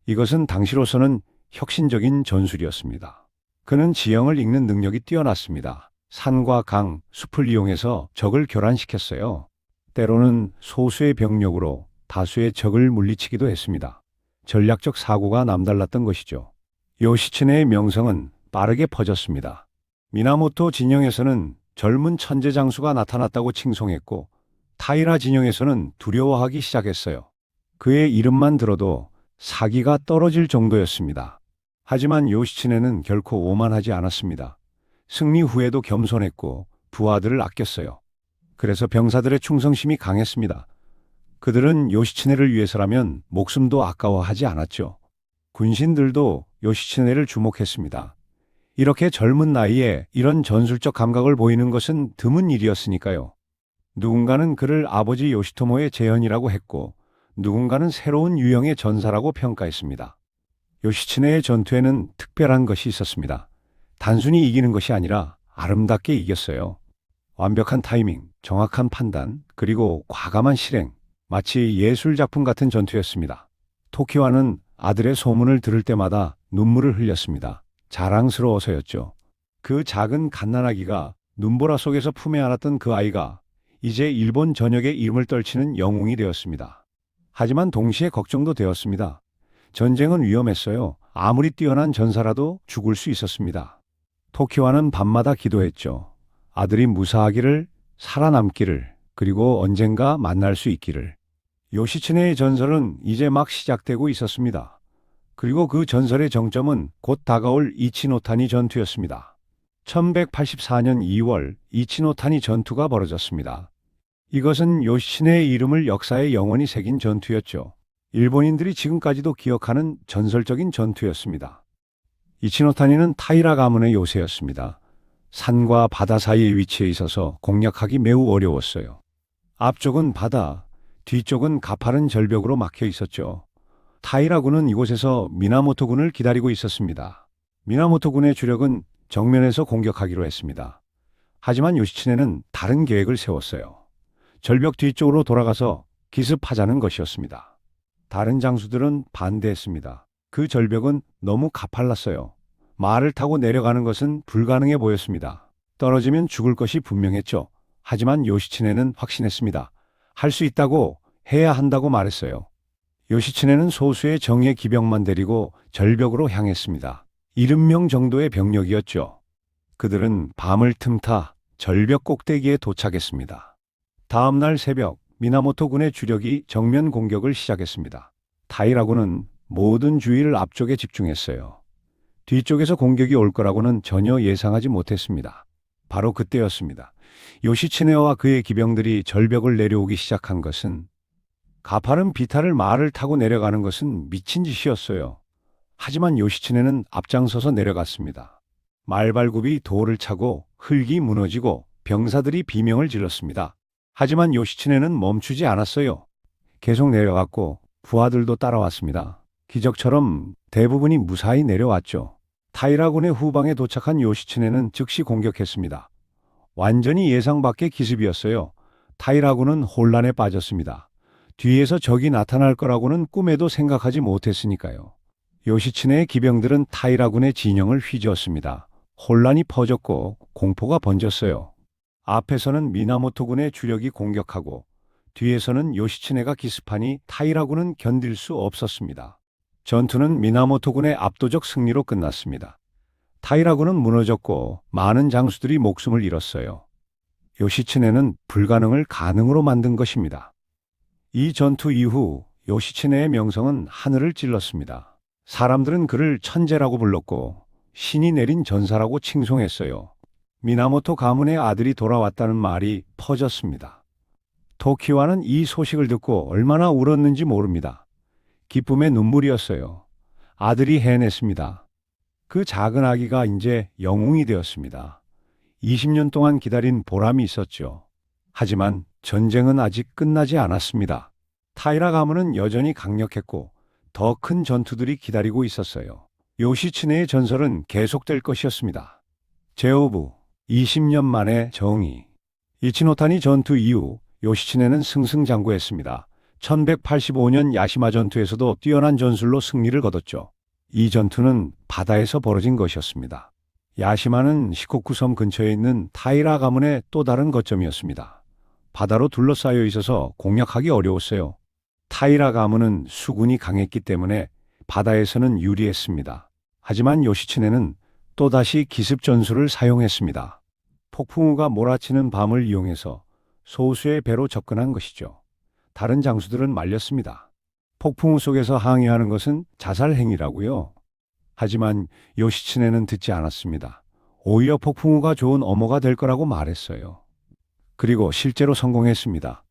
이것은 당시로서는 혁신적인 전술이었습니다. 그는 지형을 읽는 능력이 뛰어났습니다. 산과 강, 숲을 이용해서 적을 교란시켰어요. 때로는 소수의 병력으로 다수의 적을 물리치기도 했습니다. 전략적 사고가 남달랐던 것이죠. 요시츠네의 명성은 빠르게 퍼졌습니다. 미나모토 진영에서는 젊은 천재 장수가 나타났다고 칭송했고 타이라 진영에서는 두려워하기 시작했어요. 그의 이름만 들어도 사기가 떨어질 정도였습니다. 하지만 요시츠네는 결코 오만하지 않았습니다. 승리 후에도 겸손했고 부하들을 아꼈어요. 그래서 병사들의 충성심이 강했습니다. 그들은 요시츠네를 위해서라면 목숨도 아까워하지 않았죠. 군신들도 요시츠네를 주목했습니다. 이렇게 젊은 나이에 이런 전술적 감각을 보이는 것은 드문 일이었으니까요. 누군가는 그를 아버지 요시토모의 재현이라고 했고 누군가는 새로운 유형의 전사라고 평가했습니다. 요시츠네의 전투에는 특별한 것이 있었습니다. 단순히 이기는 것이 아니라 아름답게 이겼어요. 완벽한 타이밍, 정확한 판단, 그리고 과감한 실행, 마치 예술작품 같은 전투였습니다. 토키와는 아들의 소문을 들을 때마다 눈물을 흘렸습니다. 자랑스러워서였죠. 그 작은 갓난아기가 눈보라 속에서 품에 안았던 그 아이가 이제 일본 전역의 이름을 떨치는 영웅이 되었습니다. 하지만 동시에 걱정도 되었습니다. 전쟁은 위험했어요. 아무리 뛰어난 전사라도 죽을 수 있었습니다. 토키와는 밤마다 기도했죠. 아들이 무사하기를, 살아남기를, 그리고 언젠가 만날 수 있기를. 요시츠네의 전설은 이제 막 시작되고 있었습니다. 그리고 그 전설의 정점은 곧 다가올 이치노타니 전투였습니다. 1184년 2월 이치노타니 전투가 벌어졌습니다. 이것은 요시츠네의 이름을 역사에 영원히 새긴 전투였죠. 일본인들이 지금까지도 기억하는 전설적인 전투였습니다. 이치노타니는 타이라 가문의 요새였습니다. 산과 바다 사이에 위치해 있어서 공략하기 매우 어려웠어요. 앞쪽은 바다, 뒤쪽은 가파른 절벽으로 막혀 있었죠. 타이라 군은 이곳에서 미나모토 군을 기다리고 있었습니다. 미나모토 군의 주력은 정면에서 공격하기로 했습니다. 하지만 요시츠네는 다른 계획을 세웠어요. 절벽 뒤쪽으로 돌아가서 기습하자는 것이었습니다. 다른 장수들은 반대했습니다. 그 절벽은 너무 가팔랐어요. 말을 타고 내려가는 것은 불가능해 보였습니다. 떨어지면 죽을 것이 분명했죠. 하지만 요시츠네는 확신했습니다. 할 수 있다고, 해야 한다고 말했어요. 요시츠네는 소수의 정예 기병만 데리고 절벽으로 향했습니다. 70명 정도의 병력이었죠. 그들은 밤을 틈타 절벽 꼭대기에 도착했습니다. 다음 날 새벽, 미나모토 군의 주력이 정면 공격을 시작했습니다. 타이라군은 모든 주의를 앞쪽에 집중했어요. 뒤쪽에서 공격이 올 거라고는 전혀 예상하지 못했습니다. 바로 그때였습니다. 요시츠네와 그의 기병들이 절벽을 내려오기 시작한 것은, 가파른 비탈을 말을 타고 내려가는 것은 미친 짓이었어요. 하지만 요시츠네는 앞장서서 내려갔습니다. 말발굽이 돌을 차고 흙이 무너지고 병사들이 비명을 질렀습니다. 하지만 요시츠네는 멈추지 않았어요. 계속 내려갔고 부하들도 따라왔습니다. 기적처럼 대부분이 무사히 내려왔죠. 타이라군의 후방에 도착한 요시츠네는 즉시 공격했습니다. 완전히 예상 밖의 기습이었어요. 타이라군은 혼란에 빠졌습니다. 뒤에서 적이 나타날 거라고는 꿈에도 생각하지 못했으니까요. 요시츠네의 기병들은 타이라군의 진영을 휘저었습니다. 혼란이 퍼졌고 공포가 번졌어요. 앞에서는 미나모토 군의 주력이 공격하고 뒤에서는 요시츠네가 기습하니 타이라군은 견딜 수 없었습니다. 전투는 미나모토 군의 압도적 승리로 끝났습니다. 타이라군은 무너졌고 많은 장수들이 목숨을 잃었어요. 요시츠네는 불가능을 가능으로 만든 것입니다. 이 전투 이후 요시츠네의 명성은 하늘을 찔렀습니다. 사람들은 그를 천재라고 불렀고 신이 내린 전사라고 칭송했어요. 미나모토 가문의 아들이 돌아왔다는 말이 퍼졌습니다. 토키와는 이 소식을 듣고 얼마나 울었는지 모릅니다. 기쁨의 눈물이었어요. 아들이 해냈습니다. 그 작은 아기가 이제 영웅이 되었습니다. 20년 동안 기다린 보람이 있었죠. 하지만 전쟁은 아직 끝나지 않았습니다. 타이라 가문은 여전히 강력했고 더 큰 전투들이 기다리고 있었어요. 요시츠네의 전설은 계속될 것이었습니다. 제오부 20년 만의 정의. 이치노타니 전투 이후 요시츠네는 승승장구했습니다. 1185년 야시마 전투에서도 뛰어난 전술로 승리를 거뒀죠. 이 전투는 바다에서 벌어진 것이었습니다. 야시마는 시코쿠 섬 근처에 있는 타이라 가문의 또 다른 거점이었습니다. 바다로 둘러싸여 있어서 공략하기 어려웠어요. 타이라 가문은 수군이 강했기 때문에 바다에서는 유리했습니다. 하지만 요시츠네는 또다시 기습 전술을 사용했습니다. 폭풍우가 몰아치는 밤을 이용해서 소수의 배로 접근한 것이죠. 다른 장수들은 말렸습니다. 폭풍우 속에서 항해하는 것은 자살 행위라고요. 하지만 요시츠네는 듣지 않았습니다. 오히려 폭풍우가 좋은 어모가 될 거라고 말했어요. 그리고 실제로 성공했습니다.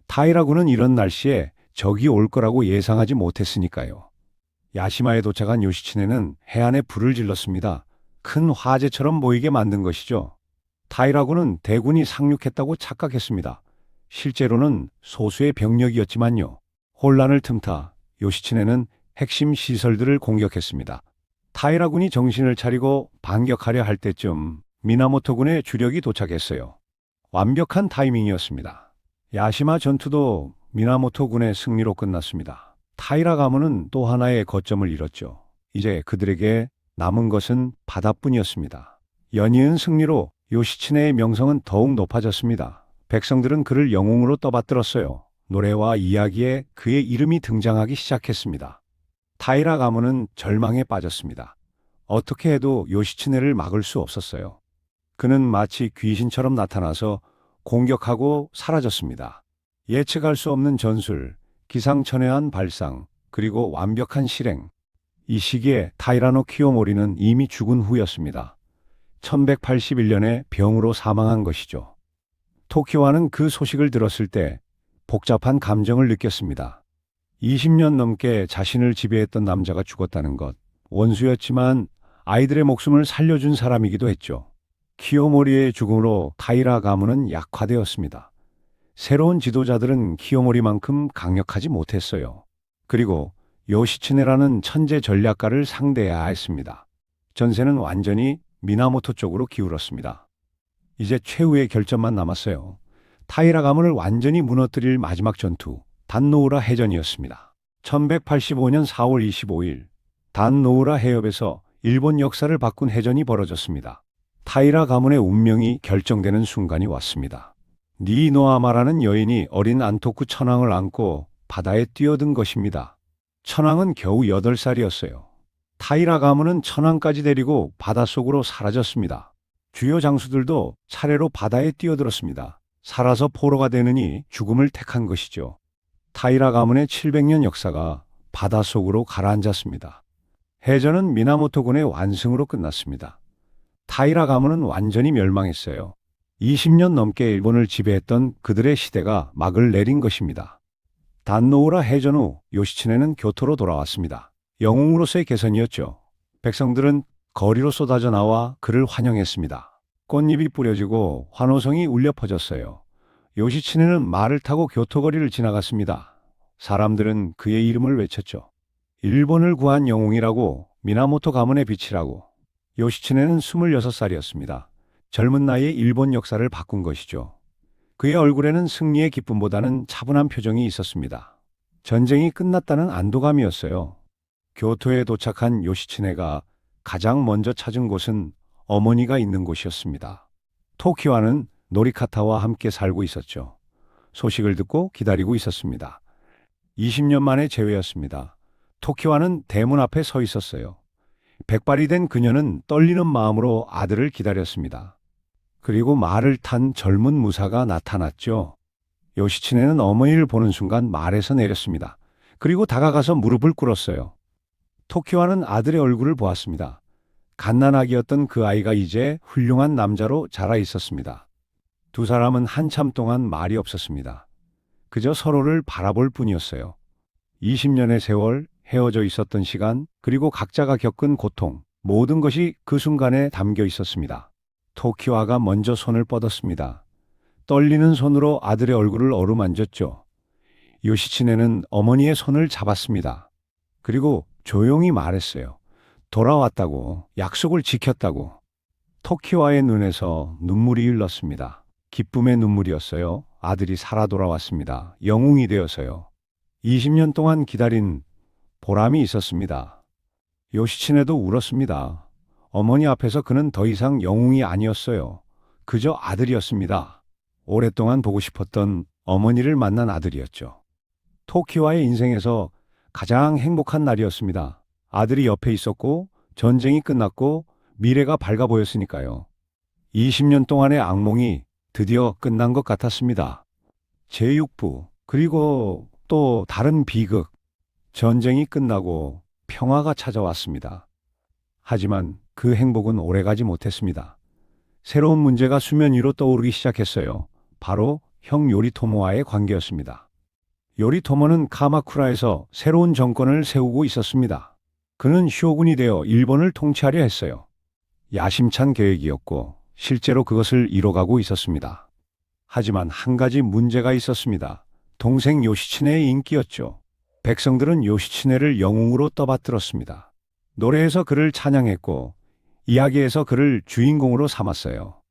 타이라군은 이런 날씨에 적이 올 거라고 예상하지 못했으니까요. 야시마에 도착한 요시츠네는 해안에 불을 질렀습니다. 큰 화재처럼 보이게 만든 것이죠. 타이라군은 대군이 상륙했다고 착각했습니다. 실제로는 소수의 병력이었지만요. 혼란을 틈타 요시츠네는 핵심 시설들을 공격했습니다. 타이라군이 정신을 차리고 반격하려 할 때쯤 미나모토 군의 주력이 도착했어요. 완벽한 타이밍이었습니다. 야시마 전투도 미나모토 군의 승리로 끝났습니다. 타이라 가문은 또 하나의 거점을 잃었죠. 이제 그들에게 남은 것은 바다뿐이었습니다. 연이은 승리로 요시츠네의 명성은 더욱 높아졌습니다. 백성들은 그를 영웅으로 떠받들었어요. 노래와 이야기에 그의 이름이 등장하기 시작했습니다. 타이라 가문은 절망에 빠졌습니다. 어떻게 해도 요시츠네를 막을 수 없었어요. 그는 마치 귀신처럼 나타나서 공격하고 사라졌습니다. 예측할 수 없는 전술, 기상천외한 발상, 그리고 완벽한 실행. 이 시기에 타이라노 키요모리는 이미 죽은 후였습니다. 1181년에 병으로 사망한 것이죠. 토키와는 그 소식을 들었을 때 복잡한 감정을 느꼈습니다. 20년 넘게 자신을 지배했던 남자가 죽었다는 것, 원수였지만 아이들의 목숨을 살려준 사람이기도 했죠. 키요모리의 죽음으로 타이라 가문은 약화되었습니다. 새로운 지도자들은 키요모리만큼 강력하지 못했어요. 그리고 요시츠네라는 천재 전략가를 상대해야 했습니다. 전세는 완전히 미나모토 쪽으로 기울었습니다. 이제 최후의 결전만 남았어요. 타이라 가문을 완전히 무너뜨릴 마지막 전투, 단노우라 해전이었습니다. 1185년 4월 25일, 단노우라 해협에서 일본 역사를 바꾼 해전이 벌어졌습니다. 타이라 가문의 운명이 결정되는 순간이 왔습니다. 니노아마라는 여인이 어린 안토쿠 천황을 안고 바다에 뛰어든 것입니다. 천황은 겨우 8살이었어요. 타이라 가문은 천황까지 데리고 바닷속으로 사라졌습니다. 주요 장수들도 차례로 바다에 뛰어들었습니다. 살아서 포로가 되느니 죽음을 택한 것이죠. 타이라 가문의 700년 역사가 바닷속으로 가라앉았습니다. 해전은 미나모토군의 완승으로 끝났습니다. 타이라 가문은 완전히 멸망했어요. 20년 넘게 일본을 지배했던 그들의 시대가 막을 내린 것입니다. 단노우라 해전 후 요시츠네는 교토로 돌아왔습니다. 영웅으로서의 개선이었죠. 백성들은 거리로 쏟아져 나와 그를 환영했습니다. 꽃잎이 뿌려지고 환호성이 울려 퍼졌어요. 요시츠네는 말을 타고 교토 거리를 지나갔습니다. 사람들은 그의 이름을 외쳤죠. 일본을 구한 영웅이라고, 미나모토 가문의 빛이라고. 요시츠네는 26살이었습니다. 젊은 나이에 일본 역사를 바꾼 것이죠. 그의 얼굴에는 승리의 기쁨보다는 차분한 표정이 있었습니다. 전쟁이 끝났다는 안도감이었어요. 교토에 도착한 요시츠네가 가장 먼저 찾은 곳은 어머니가 있는 곳이었습니다. 토키와는 노리카타와 함께 살고 있었죠. 소식을 듣고 기다리고 있었습니다. 20년 만의 재회였습니다. 토키와는 대문 앞에 서 있었어요. 백발이 된 그녀는 떨리는 마음으로 아들을 기다렸습니다. 그리고 말을 탄 젊은 무사가 나타났죠. 요시츠네는 어머니를 보는 순간 말에서 내렸습니다. 그리고 다가가서 무릎을 꿇었어요. 토키와는 아들의 얼굴을 보았습니다. 갓난아기였던 그 아이가 이제 훌륭한 남자로 자라 있었습니다. 두 사람은 한참 동안 말이 없었습니다. 그저 서로를 바라볼 뿐이었어요. 20년의 세월, 헤어져 있었던 시간, 그리고 각자가 겪은 고통, 모든 것이 그 순간에 담겨 있었습니다. 토키와가 먼저 손을 뻗었습니다. 떨리는 손으로 아들의 얼굴을 어루만졌죠. 요시츠네는 어머니의 손을 잡았습니다. 그리고 조용히 말했어요. 돌아왔다고, 약속을 지켰다고. 토키와의 눈에서 눈물이 흘렀습니다. 기쁨의 눈물이었어요. 아들이 살아 돌아왔습니다. 영웅이 되어서요. 20년 동안 기다린 보람이 있었습니다. 요시츠네도 울었습니다. 어머니 앞에서 그는 더 이상 영웅이 아니었어요. 그저 아들이었습니다. 오랫동안 보고 싶었던 어머니를 만난 아들이었죠. 토키와의 인생에서 가장 행복한 날이었습니다. 아들이 옆에 있었고 전쟁이 끝났고 미래가 밝아 보였으니까요. 20년 동안의 악몽이 드디어 끝난 것 같았습니다. 제6부, 그리고 또 다른 비극. 전쟁이 끝나고 평화가 찾아왔습니다. 하지만 그 행복은 오래가지 못했습니다. 새로운 문제가 수면 위로 떠오르기 시작했어요. 바로 형 요리토모와의 관계였습니다. 요리토모는 카마쿠라에서 새로운 정권을 세우고 있었습니다. 그는 쇼군이 되어 일본을 통치하려 했어요. 야심찬 계획이었고 실제로 그것을 이뤄가고 있었습니다. 하지만 한 가지 문제가 있었습니다. 동생 요시츠네의 인기였죠. 백성들은 요시츠네를 영웅으로 떠받들었습니다. 노래에서 그를 찬양했고 이야기에서 그를 주인공으로 삼았어요.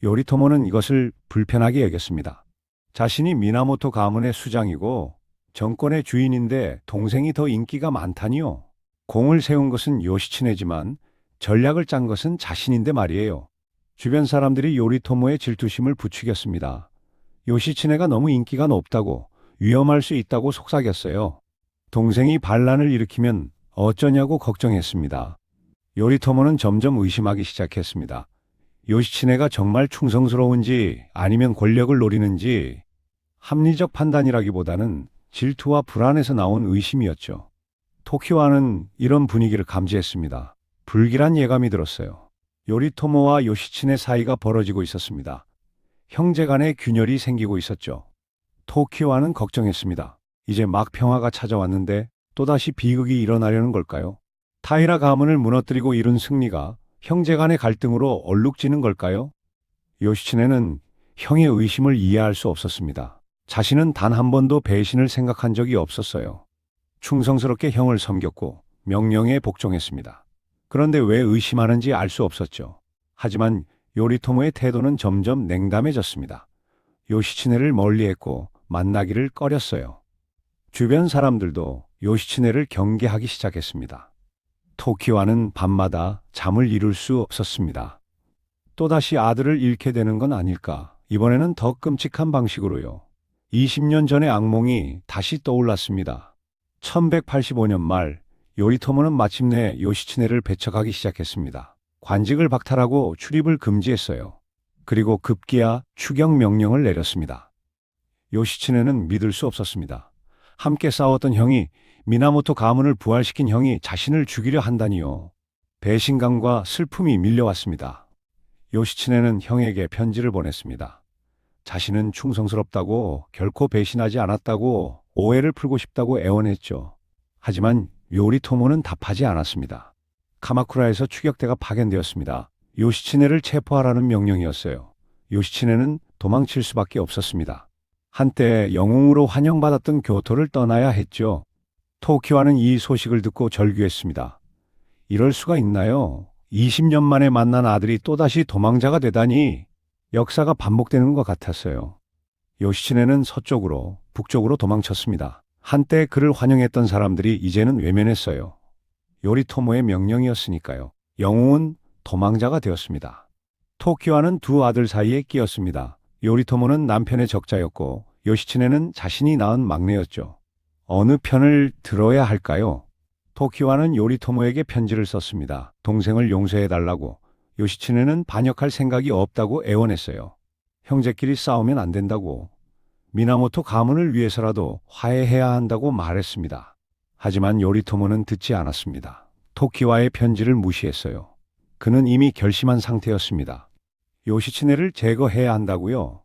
요리토모는 이것을 불편하게 여겼습니다. 자신이 미나모토 가문의 수장이고 정권의 주인인데 동생이 더 인기가 많다니요. 공을 세운 것은 요시츠네지만 전략을 짠 것은 자신인데 말이에요. 주변 사람들이 요리토모의 질투심을 부추겼습니다. 요시츠네가 너무 인기가 높다고, 위험할 수 있다고 속삭였어요. 동생이 반란을 일으키면 어쩌냐고 걱정했습니다. 요리토모는 점점 의심하기 시작했습니다. 요시츠네가 정말 충성스러운지 아니면 권력을 노리는지. 합리적 판단이라기보다는 질투와 불안에서 나온 의심이었죠. 토키와는 이런 분위기를 감지했습니다. 불길한 예감이 들었어요. 요리토모와 요시츠네 사이가 벌어지고 있었습니다. 형제 간의 균열이 생기고 있었죠. 토키와는 걱정했습니다. 이제 막 평화가 찾아왔는데 또다시 비극이 일어나려는 걸까요? 타이라 가문을 무너뜨리고 이룬 승리가 형제 간의 갈등으로 얼룩지는 걸까요? 요시츠네는 형의 의심을 이해할 수 없었습니다. 자신은 단 한 번도 배신을 생각한 적이 없었어요. 충성스럽게 형을 섬겼고 명령에 복종했습니다. 그런데 왜 의심하는지 알 수 없었죠. 하지만 요리토모의 태도는 점점 냉담해졌습니다. 요시츠네를 멀리했고 만나기를 꺼렸어요. 주변 사람들도 요시츠네를 경계하기 시작했습니다. 토키와는 밤마다 잠을 이룰 수 없었습니다. 또다시 아들을 잃게 되는 건 아닐까? 이번에는 더 끔찍한 방식으로요. 20년 전의 악몽이 다시 떠올랐습니다. 1185년 말 요리토모는 마침내 요시츠네를 배척하기 시작했습니다. 관직을 박탈하고 출입을 금지했어요. 그리고 급기야 추경 명령을 내렸습니다. 요시츠네는 믿을 수 없었습니다. 함께 싸웠던 형이, 미나모토 가문을 부활시킨 형이 자신을 죽이려 한다니요. 배신감과 슬픔이 밀려왔습니다. 요시츠네는 형에게 편지를 보냈습니다. 자신은 충성스럽다고, 결코 배신하지 않았다고, 오해를 풀고 싶다고 애원했죠. 하지만 요리토모는 답하지 않았습니다. 카마쿠라에서 추격대가 파견되었습니다. 요시츠네를 체포하라는 명령이었어요. 요시츠네는 도망칠 수밖에 없었습니다. 한때 영웅으로 환영받았던 교토를 떠나야 했죠. 토키와는 이 소식을 듣고 절규했습니다. 이럴 수가 있나요? 20년 만에 만난 아들이 또다시 도망자가 되다니. 역사가 반복되는 것 같았어요. 요시츠네는 서쪽으로, 북쪽으로 도망쳤습니다. 한때 그를 환영했던 사람들이 이제는 외면했어요. 요리토모의 명령이었으니까요. 영웅은 도망자가 되었습니다. 토키와는 두 아들 사이에 끼었습니다. 요리토모는 남편의 적자였고 요시츠네는 자신이 낳은 막내였죠. 어느 편을 들어야 할까요? 토키와는 요리토모에게 편지를 썼습니다. 동생을 용서해달라고. 요시츠네는 반역할 생각이 없다고 애원했어요. 형제끼리 싸우면 안 된다고. 미나모토 가문을 위해서라도 화해해야 한다고 말했습니다. 하지만 요리토모는 듣지 않았습니다. 토키와의 편지를 무시했어요. 그는 이미 결심한 상태였습니다. 요시츠네를 제거해야 한다고요.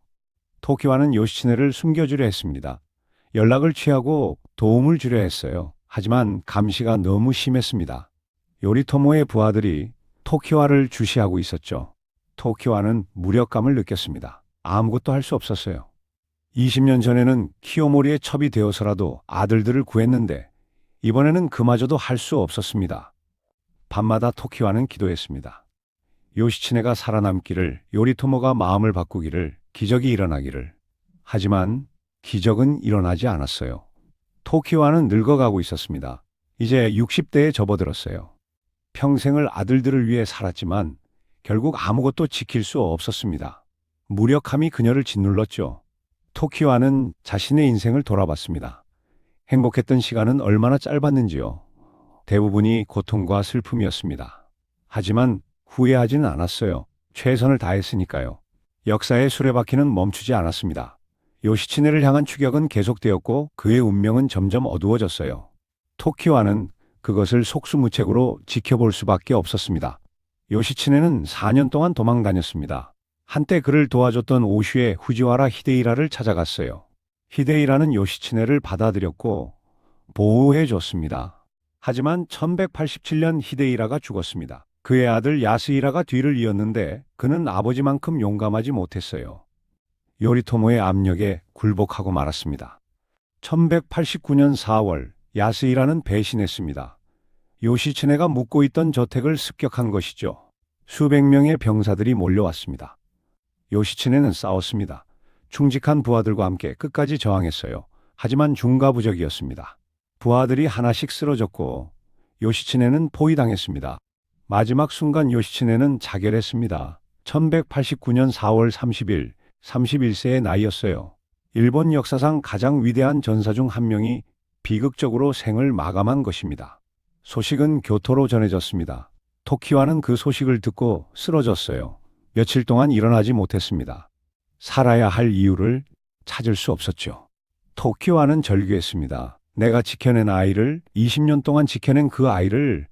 토키와는 요시츠네를 숨겨주려 했습니다. 연락을 취하고 도움을 주려 했어요. 하지만 감시가 너무 심했습니다. 요리토모의 부하들이 토키와를 주시하고 있었죠. 토키와는 무력감을 느꼈습니다. 아무것도 할 수 없었어요. 20년 전에는 키요모리의 첩이 되어서라도 아들들을 구했는데 이번에는 그마저도 할 수 없었습니다. 밤마다 토키와는 기도했습니다. 요시츠네가 살아남기를, 요리토모가 마음을 바꾸기를, 기적이 일어나기를. 하지만 기적은 일어나지 않았어요. 토키와는 늙어가고 있었습니다. 이제 60대에 접어들었어요. 평생을 아들들을 위해 살았지만 결국 아무것도 지킬 수 없었습니다. 무력함이 그녀를 짓눌렀죠. 토키와는 자신의 인생을 돌아봤습니다. 행복했던 시간은 얼마나 짧았는지요. 대부분이 고통과 슬픔이었습니다. 하지만 후회하지는 않았어요. 최선을 다했으니까요. 역사의 수레바퀴는 멈추지 않았습니다. 요시츠네를 향한 추격은 계속되었고 그의 운명은 점점 어두워졌어요. 토키와는 그것을 속수무책으로 지켜볼 수밖에 없었습니다. 요시츠네는 4년 동안 도망 다녔습니다. 한때 그를 도와줬던 오슈의 후지와라 히데이라를 찾아갔어요. 히데이라는 요시츠네를 받아들였고 보호해 줬습니다. 하지만 1187년 히데이라가 죽었습니다. 그의 아들 야스히라가 뒤를 이었는데 그는 아버지만큼 용감하지 못했어요. 요리토모의 압력에 굴복하고 말았습니다. 1189년 4월 야스히라는 배신했습니다. 요시츠네가 묵고 있던 저택을 습격한 것이죠. 수백 명의 병사들이 몰려왔습니다. 요시츠네는 싸웠습니다. 충직한 부하들과 함께 끝까지 저항했어요. 하지만 중과부적이었습니다. 부하들이 하나씩 쓰러졌고 요시츠네는 포위당했습니다. 마지막 순간 요시츠네는 자결했습니다. 1189년 4월 30일, 31세의 나이였어요. 일본 역사상 가장 위대한 전사 중 한 명이 비극적으로 생을 마감한 것입니다. 소식은 교토로 전해졌습니다. 토키와는 그 소식을 듣고 쓰러졌어요. 며칠 동안 일어나지 못했습니다. 살아야 할 이유를 찾을 수 없었죠. 토키와는 절규했습니다. 내가 지켜낸 아이를, 20년 동안 지켜낸 그 아이를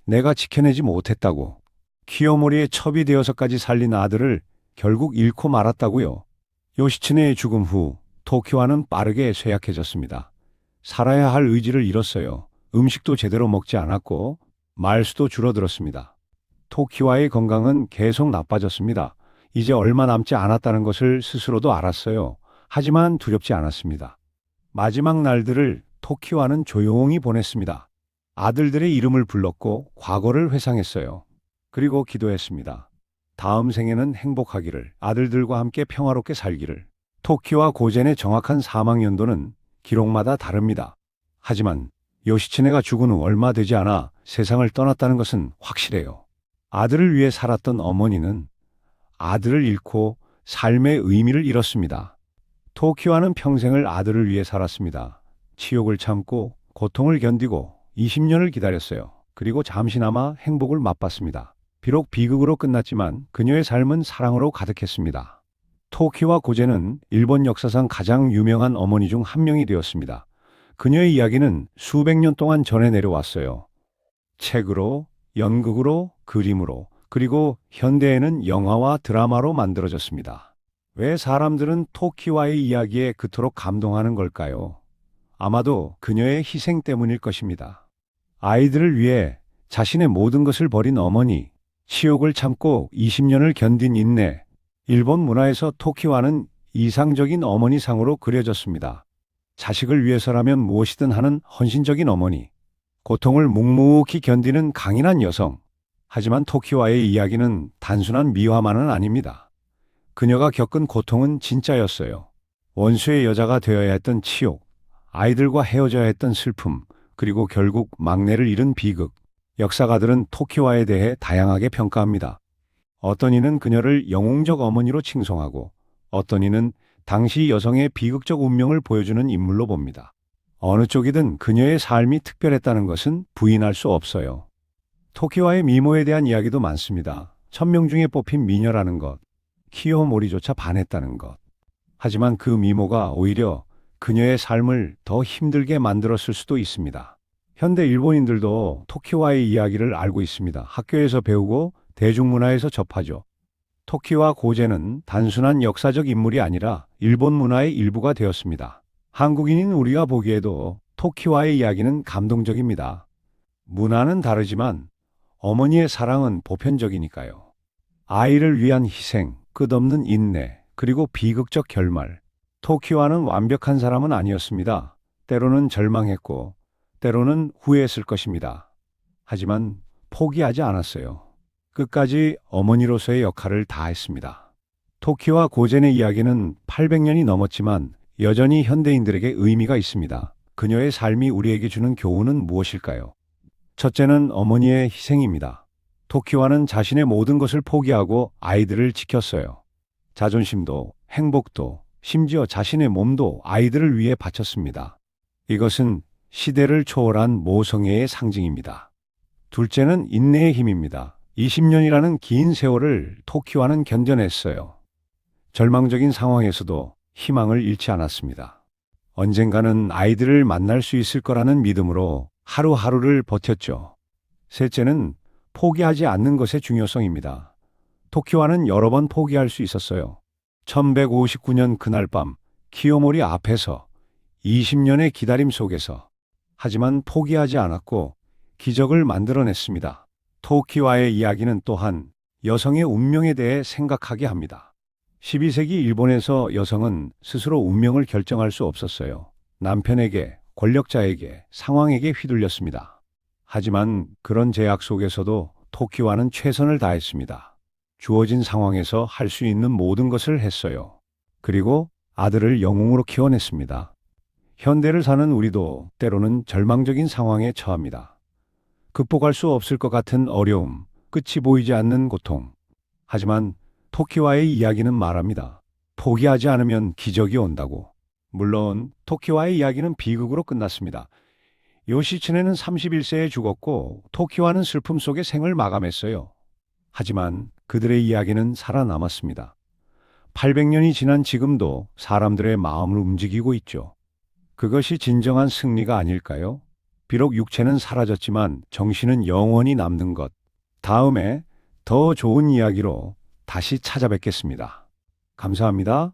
내가 지켜내지 못했다고. 키요모리의 첩이 되어서까지 살린 아들을 결국 잃고 말았다고요. 요시츠네의 죽음 후 토키와는 빠르게 쇠약해졌습니다. 살아야 할 의지를 잃었어요. 음식도 제대로 먹지 않았고 말수도 줄어들었습니다. 토키와의 건강은 계속 나빠졌습니다. 이제 얼마 남지 않았다는 것을 스스로도 알았어요. 하지만 두렵지 않았습니다. 마지막 날들을 토키와는 조용히 보냈습니다. 아들들의 이름을 불렀고 과거를 회상했어요. 그리고 기도했습니다. 다음 생에는 행복하기를, 아들들과 함께 평화롭게 살기를. 토키와 고젠의 정확한 사망 연도는 기록마다 다릅니다. 하지만 요시츠네가 죽은 후 얼마 되지 않아 세상을 떠났다는 것은 확실해요. 아들을 위해 살았던 어머니는 아들을 잃고 삶의 의미를 잃었습니다. 토키와는 평생을 아들을 위해 살았습니다. 치욕을 참고 고통을 견디고 20년을 기다렸어요. 그리고 잠시나마 행복을 맛봤습니다. 비록 비극으로 끝났지만 그녀의 삶은 사랑으로 가득했습니다. 토키와 고제는 일본 역사상 가장 유명한 어머니 중 한 명이 되었습니다. 그녀의 이야기는 수백 년 동안 전해 내려왔어요. 책으로, 연극으로, 그림으로, 그리고 현대에는 영화와 드라마로 만들어졌습니다. 왜 사람들은 토키와의 이야기에 그토록 감동하는 걸까요? 아마도 그녀의 희생 때문일 것입니다. 아이들을 위해 자신의 모든 것을 버린 어머니, 치욕을 참고 20년을 견딘 인내, 일본 문화에서 토키와는 이상적인 어머니상으로 그려졌습니다. 자식을 위해서라면 무엇이든 하는 헌신적인 어머니, 고통을 묵묵히 견디는 강인한 여성. 하지만 토키와의 이야기는 단순한 미화만은 아닙니다. 그녀가 겪은 고통은 진짜였어요. 원수의 여자가 되어야 했던 치욕, 아이들과 헤어져야 했던 슬픔, 그리고 결국 막내를 잃은 비극. 역사가들은 토키와에 대해 다양하게 평가합니다. 어떤 이는 그녀를 영웅적 어머니로 칭송하고, 어떤 이는 당시 여성의 비극적 운명을 보여주는 인물로 봅니다. 어느 쪽이든 그녀의 삶이 특별했다는 것은 부인할 수 없어요. 토키와의 미모에 대한 이야기도 많습니다. 1000명 중에 뽑힌 미녀라는 것, 키요모리조차 반했다는 것. 하지만 그 미모가 오히려 그녀의 삶을 더 힘들게 만들었을 수도 있습니다. 현대 일본인들도 토키와의 이야기를 알고 있습니다. 학교에서 배우고 대중문화에서 접하죠. 토키와 고제는 단순한 역사적 인물이 아니라 일본 문화의 일부가 되었습니다. 한국인인 우리가 보기에도 토키와의 이야기는 감동적입니다. 문화는 다르지만 어머니의 사랑은 보편적이니까요. 아이를 위한 희생, 끝없는 인내, 그리고 비극적 결말. 토키와는 완벽한 사람은 아니었습니다. 때로는 절망했고, 때로는 후회했을 것입니다. 하지만 포기하지 않았어요. 끝까지 어머니로서의 역할을 다했습니다. 토키와 고젠의 이야기는 800년이 넘었지만 여전히 현대인들에게 의미가 있습니다. 그녀의 삶이 우리에게 주는 교훈은 무엇일까요? 첫째는 어머니의 희생입니다. 토키와는 자신의 모든 것을 포기하고 아이들을 지켰어요. 자존심도, 행복도, 심지어 자신의 몸도 아이들을 위해 바쳤습니다. 이것은 시대를 초월한 모성애의 상징입니다. 둘째는 인내의 힘입니다. 20년이라는 긴 세월을 토키와는 견뎌냈어요. 절망적인 상황에서도 희망을 잃지 않았습니다. 언젠가는 아이들을 만날 수 있을 거라는 믿음으로 하루하루를 버텼죠. 셋째는 포기하지 않는 것의 중요성입니다. 토키와는 여러 번 포기할 수 있었어요. 1159년 그날 밤 키요모리 앞에서 20년의 기다림 속에서. 하지만 포기하지 않았고 기적을 만들어냈습니다. 토키와의 이야기는 또한 여성의 운명에 대해 생각하게 합니다. 12세기 일본에서 여성은 스스로 운명을 결정할 수 없었어요. 남편에게, 권력자에게, 상황에게 휘둘렸습니다. 하지만 그런 제약 속에서도 토키와는 최선을 다했습니다. 주어진 상황에서 할 수 있는 모든 것을 했어요. 그리고 아들을 영웅으로 키워냈습니다. 현대를 사는 우리도 때로는 절망적인 상황에 처합니다. 극복할 수 없을 것 같은 어려움, 끝이 보이지 않는 고통. 하지만 토키와의 이야기는 말합니다. 포기하지 않으면 기적이 온다고. 물론 토키와의 이야기는 비극으로 끝났습니다. 요시츠네는 31세에 죽었고 토키와는 슬픔 속에 생을 마감했어요. 하지만 그들의 이야기는 살아남았습니다. 800년이 지난 지금도 사람들의 마음을 움직이고 있죠. 그것이 진정한 승리가 아닐까요? 비록 육체는 사라졌지만 정신은 영원히 남는 것. 다음에 더 좋은 이야기로 다시 찾아뵙겠습니다. 감사합니다.